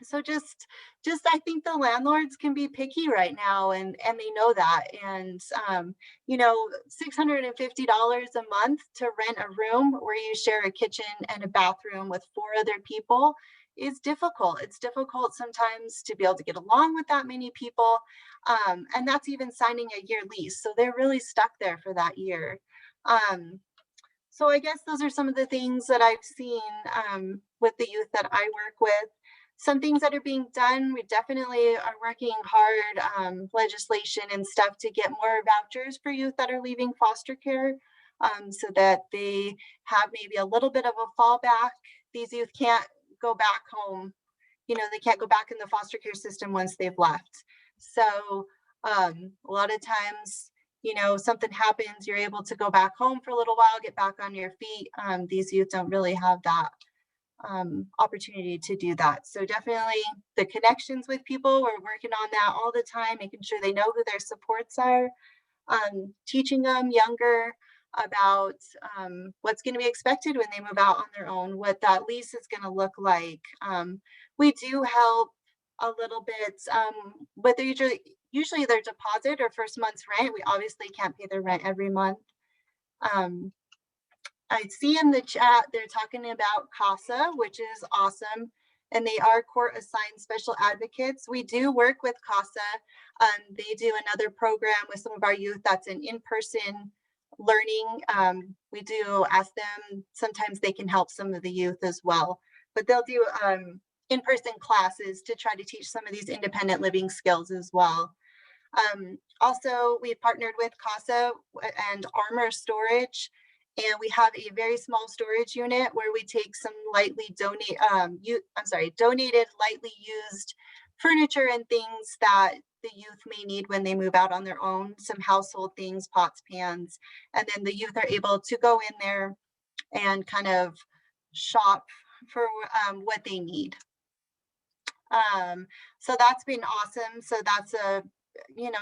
So just I think the landlords can be picky right now, and they know that. And you know, $650 a month to rent a room where you share a kitchen and a bathroom with 4 other people is difficult. It's difficult sometimes to be able to get along with that many people, and that's even signing a year lease, so they're really stuck there for that year. So I guess those are some of the things that I've seen with the youth that I work with. Some things that are being done, we definitely are working hard, legislation and stuff to get more vouchers for youth that are leaving foster care, so that they have maybe a little bit of a fallback. These youth can't go back home, you know, they can't go back in the foster care system once they've left. So a lot of times, you know, something happens, you're able to go back home for a little while, get back on your feet. These youth don't really have that opportunity to do that. So definitely the connections with people, we're working on that all the time, making sure they know who their supports are, teaching them younger about what's going to be expected when they move out on their own, what that lease is going to look like. We do help a little bit with usually their deposit or first month's rent. We obviously can't pay their rent every month. I see in the chat they're talking about CASA, which is awesome, and they are court-assigned special advocates. We do work with CASA. They do another program with some of our youth that's an in-person learning. We do ask them, sometimes they can help some of the youth as well, but they'll do in-person classes to try to teach some of these independent living skills as well. Also, we partnered with CASA and Armor Storage, and we have a very small storage unit where we take some donated, lightly used furniture and things that the youth may need when they move out on their own, some household things, pots, pans, and then the youth are able to go in there and kind of shop for what they need. So that's been awesome. So that's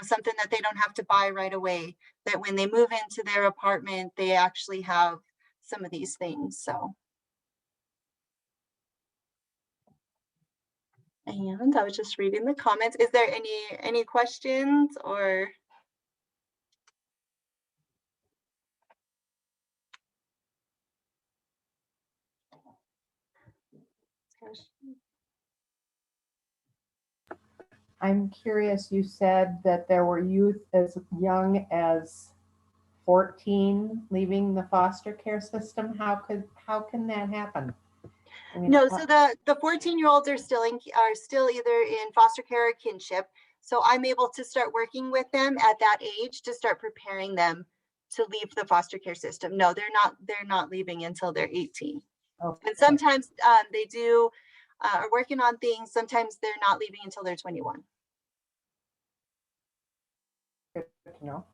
something that they don't have to buy right away, that when they move into their apartment, they actually have some of these things. So, and I was just reading the comments. Is there any questions or? I'm curious, you said that there were youth as young as 14 leaving the foster care system. How can that happen? I mean, No, so the 14-year-olds are still either in foster care or kinship. So I'm able to start working with them at that age to start preparing them to leave the foster care system. No, they're not leaving until they're 18. Okay. And sometimes they do are working on things. Sometimes they're not leaving until they're 21. Good to know.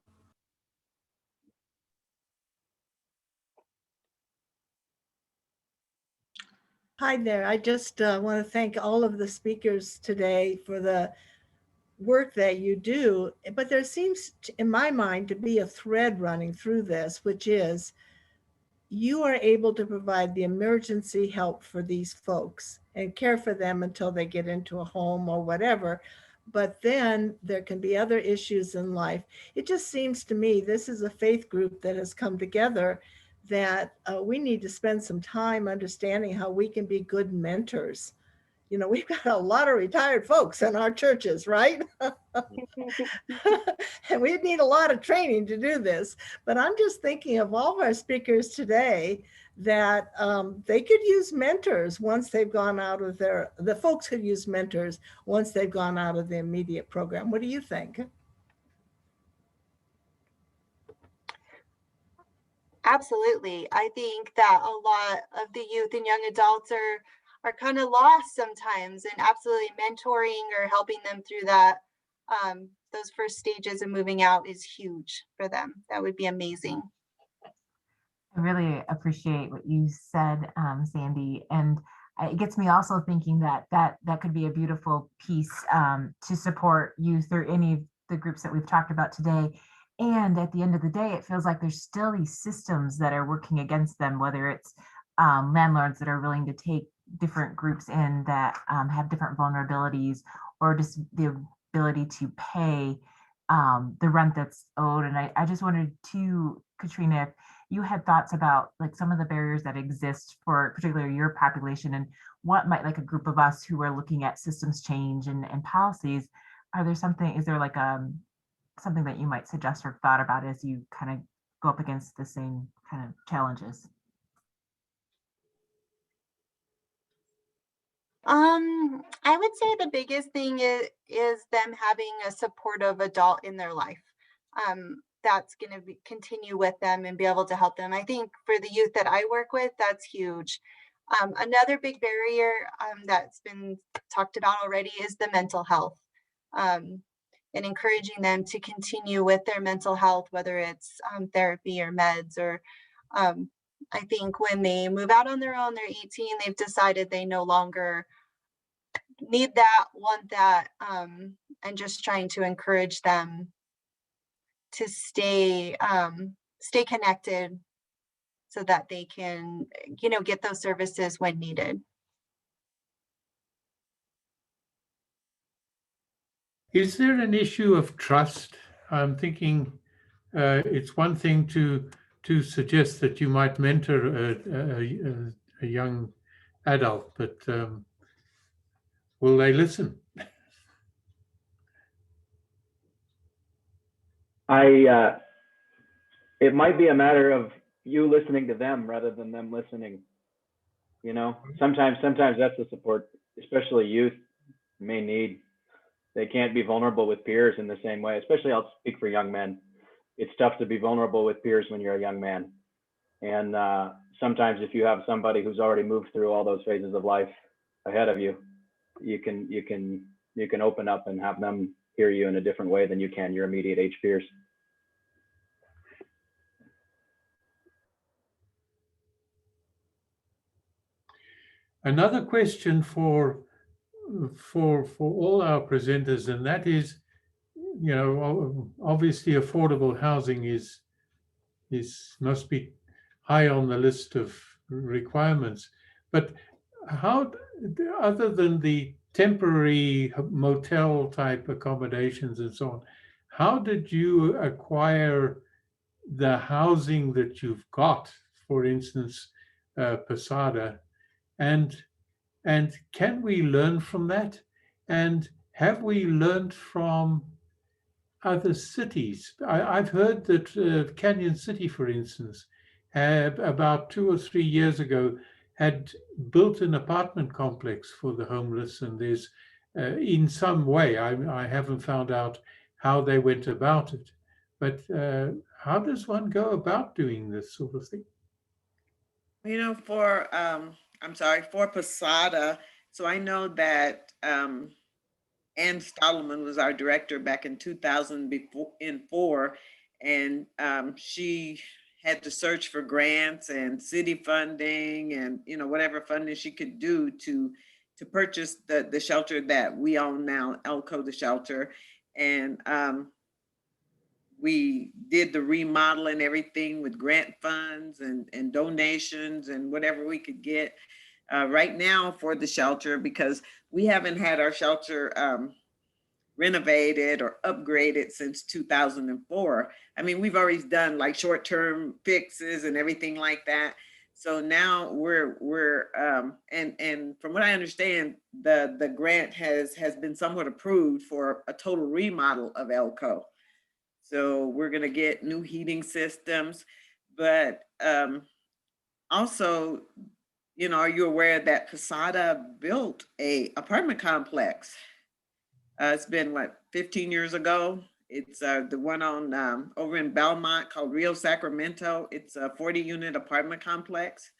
Hi there. I just want to thank all of the speakers today for the work that you do. But there seems, in my mind, to be a thread running through this, which is you are able to provide the emergency help for these folks and care for them until they get into a home or whatever. But then there can be other issues in life. It just seems to me this is a faith group that has come together that we need to spend some time understanding how we can be good mentors. You know, we've got a lot of retired folks in our churches, right? And we need a lot of training to do this. But I'm just thinking of all of our speakers today that they could use mentors once they've gone out of the folks could use mentors once they've gone out of the immediate program. What do you think? Absolutely. I think that a lot of the youth and young adults are kind of lost sometimes, and absolutely mentoring or helping them through that, those first stages of moving out is huge for them. That would be amazing. I really appreciate what you said, Sandy, and it gets me also thinking that that could be a beautiful piece to support youth or any of the groups that we've talked about today. And at the end of the day, it feels like there's still these systems that are working against them, whether it's landlords that are willing to take different groups in that have different vulnerabilities, or just the ability to pay the rent that's owed. And I just wanted to, Katrina, if you had thoughts about like some of the barriers that exist for particularly your population, and what might, like a group of us who are looking at systems change and policies, is there like something that you might suggest or thought about as you kind of go up against the same kind of challenges? I would say the biggest thing is them having a supportive adult in their life. That's going to continue with them and be able to help them. I think for the youth that I work with, that's huge. Another big barrier that's been talked about already is the mental health, and encouraging them to continue with their mental health, whether it's therapy or meds, or I think when they move out on their own, they're 18, they've decided they no longer need that, want that, and just trying to encourage them to stay connected so that they can, get those services when needed. Is there an issue of trust? I'm thinking it's one thing to suggest that you might mentor a young adult, but will they listen? It might be a matter of you listening to them rather than them listening. Sometimes that's the support, especially youth may need. They can't be vulnerable with peers in the same way, especially I'll speak for young men. It's tough to be vulnerable with peers when you're a young man. And sometimes if you have somebody who's already moved through all those phases of life ahead of you, you can open up and have them hear you in a different way than you can your immediate age peers. Another question for all our presenters, and that is, obviously affordable housing must be high on the list of requirements, but how, other than the temporary motel type accommodations and so on, how did you acquire the housing that you've got, for instance, Posada, and can we learn from that? And have we learned from other cities? I've heard that Canyon City, for instance, about 2 or 3 years ago, had built an apartment complex for the homeless, and there's in some way, I haven't found out how they went about it, but how does one go about doing this sort of thing? For Posada, so I know that Ann Stottleman was our director back in 2004, and she had to search for grants and city funding and whatever funding she could do to purchase the shelter that we own now, Ywca the shelter, and we did the remodel and everything with grant funds and donations and whatever we could get right now for the shelter, because we haven't had our shelter renovated or upgraded since 2004. I mean, we've always done like short-term fixes and everything like that. So now and from what I understand, the grant has been somewhat approved for a total remodel of Elko. So we're gonna get new heating systems, but also, you know, are you aware that Posada built a apartment complex? It's been what, 15 years ago? It's the one on over in Belmont called Rio Sacramento. It's a 40-unit apartment complex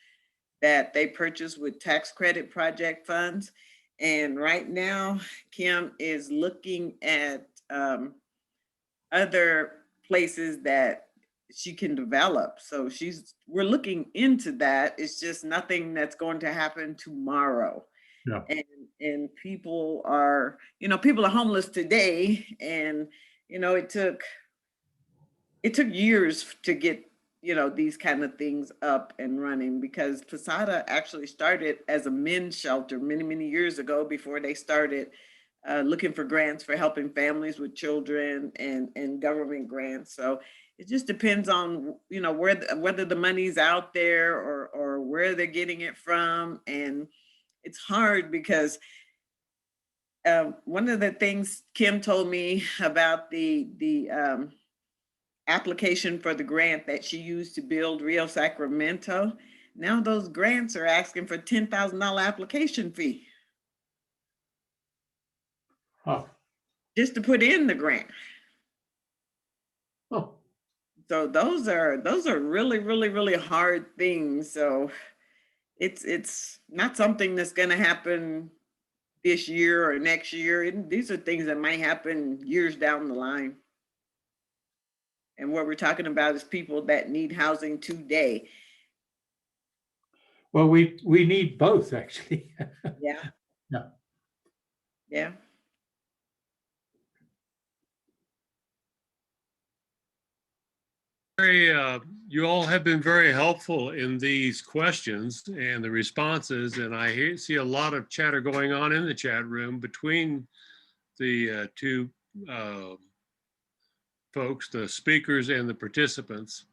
that they purchased with tax credit project funds. And right now, Kim is looking at other places that she can develop. So we're looking into that. It's just nothing that's going to happen tomorrow. Yeah. And people are, you know, people are homeless today. And, you know, it took years to get, you know, these kind of things up and running, because Posada actually started as a men's shelter many, many years ago before they started looking for grants for helping families with children and government grants. So it just depends on, you know, whether the money's out there or where they're getting it from. And it's hard because one of the things Kim told me about the application for the grant that she used to build Rio Sacramento, now those grants are asking for $10,000 application fee. Oh. Just to put in the grant. Oh. So those are really, really, really hard things. So it's not something that's going to happen this year or next year. These are things that might happen years down the line. And what we're talking about is people that need housing today. Well, we need both, actually. Yeah. Yeah. Yeah. You all have been very helpful in these questions and the responses, and I see a lot of chatter going on in the chat room between the two folks, the speakers and the participants.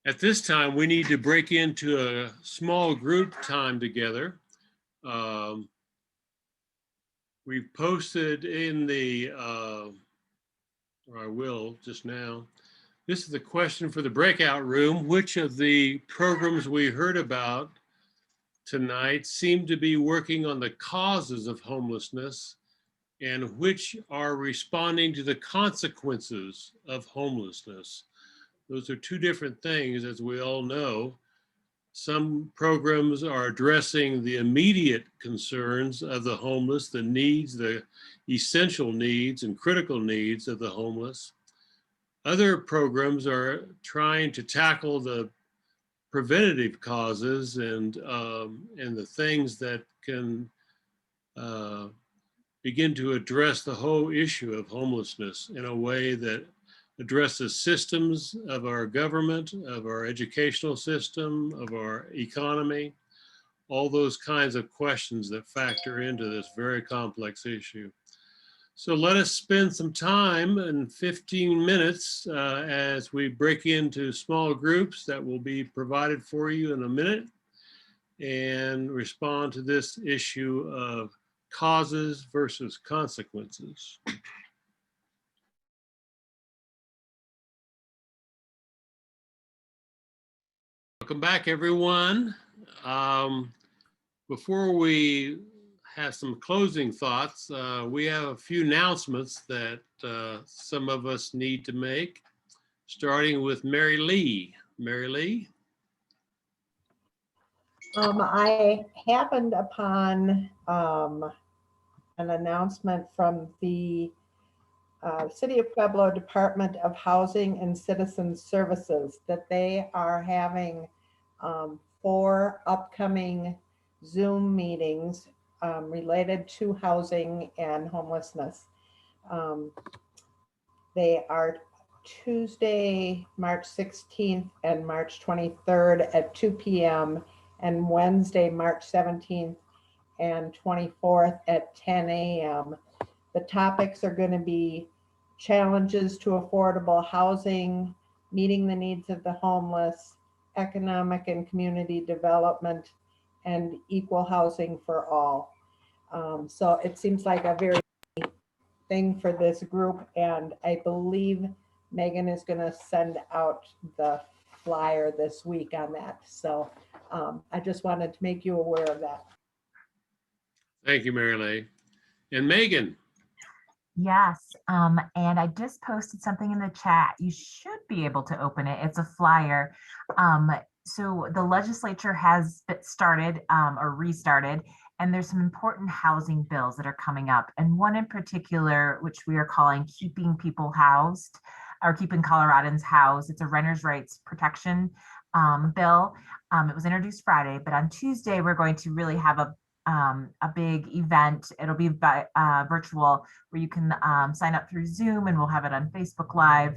At this time, we need to break into a small group time together. We've posted in the, or I will just now, this is the question for the breakout room. Which of the programs we heard about tonight seem to be working on the causes of homelessness, and which are responding to the consequences of homelessness? Those are two different things, as we all know. Some programs are addressing the immediate concerns of the homeless, the needs, the essential needs and critical needs of the homeless. Other programs are trying to tackle the preventative causes and the things that can begin to address the whole issue of homelessness in a way that addresses systems of our government, of our educational system, of our economy, all those kinds of questions that factor into this very complex issue. So let us spend some time in 15 minutes as we break into small groups that will be provided for you in a minute and respond to this issue of causes versus consequences. Welcome back, everyone. Before we have some closing thoughts, we have a few announcements that some of us need to make, starting with Mary Lee. Mary Lee? I happened upon an announcement from the City of Pueblo Department of Housing and Citizen Services that they are having 4 upcoming Zoom meetings related to housing and homelessness. They are Tuesday, March 16th and March 23rd at 2 p.m. and Wednesday, March 17th and 24th at 10 a.m. The topics are going to be challenges to affordable housing, meeting the needs of the homeless, economic and community development, and equal housing for all. So it seems like a very thing for this group, and I believe Megan is going to send out the flyer this week on that. So I just wanted to make you aware of that. Thank you, Mary Leigh. And Megan. Yes, and I just posted something in the chat. You should be able to open it. It's a flyer. So the legislature has started or restarted, and there's some important housing bills that are coming up. And one in particular, which we are calling Keeping People Housed, or Keeping Coloradans Housed. It's a renters' rights protection bill. It was introduced Friday, but on Tuesday, we're going to really have a big event. It'll be by, virtual, where you can sign up through Zoom, and we'll have it on Facebook Live.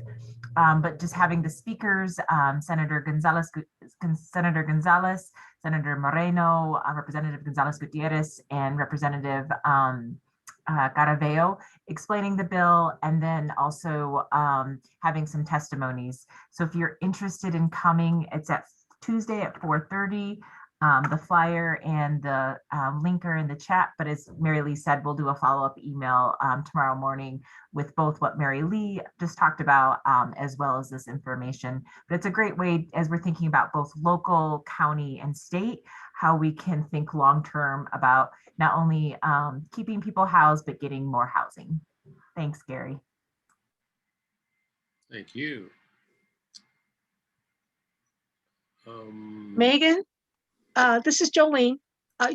But just having the speakers, Senator Gonzalez, Senator Moreno, Representative Gonzalez Gutierrez, and Representative Caraveo explaining the bill, and then also having some testimonies. So if you're interested in coming, it's at Tuesday at 4:30. The flyer and the link are in the chat, but as Mary Leigh said, we'll do a follow-up email tomorrow morning with both what Mary Leigh just talked about, as well as this information. But it's a great way, as we're thinking about both local, county, and state, how we can think long-term about not only keeping people housed, but getting more housing. Thanks, Gary. Thank you. Megan, this is Jolene.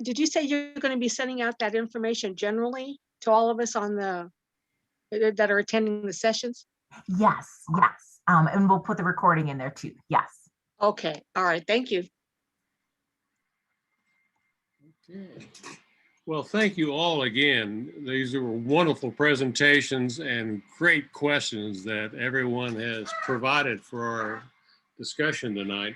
Did you say you're going to be sending out that information generally to all of us on the that are attending the sessions? Yes, yes. And we'll put the recording in there too. Yes. Okay. All right. Thank you. Okay. Well, thank you all again. These were wonderful presentations and great questions that everyone has provided for our discussion tonight.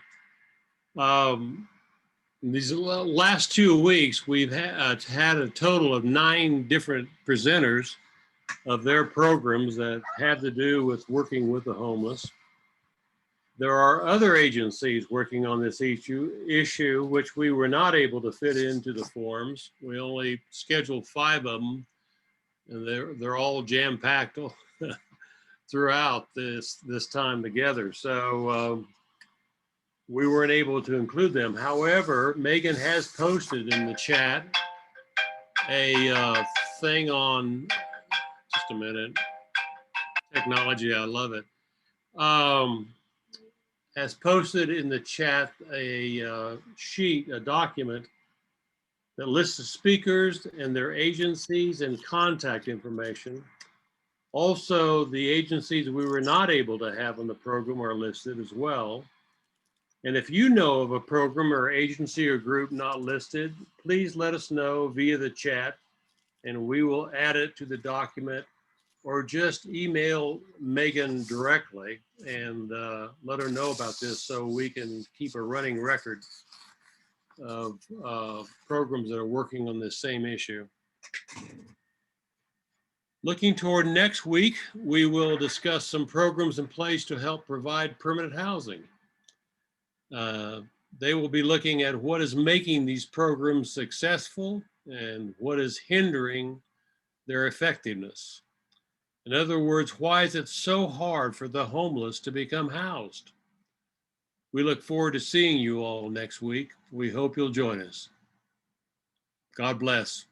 These last 2 weeks, we've had a total of 9 different presenters of their programs that had to do with working with the homeless. There are other agencies working on this issue, which we were not able to fit into the forums. We only scheduled 5 of them, and they're all jam-packed throughout this time together. So we weren't able to include them. However, Megan has posted in the chat a thing on, just a minute, technology, I love it. Has posted in the chat a sheet, a document that lists the speakers and their agencies and contact information. Also, the agencies we were not able to have on the program are listed as well. And if you know of a program or agency or group not listed, please let us know via the chat, and we will add it to the document, or just email Megan directly and let her know about this so we can keep a running record of programs that are working on this same issue. Looking toward next week, we will discuss some programs in place to help provide permanent housing. They will be looking at what is making these programs successful and what is hindering their effectiveness. In other words, why is it so hard for the homeless to become housed? We look forward to seeing you all next week. We hope you'll join us. God bless.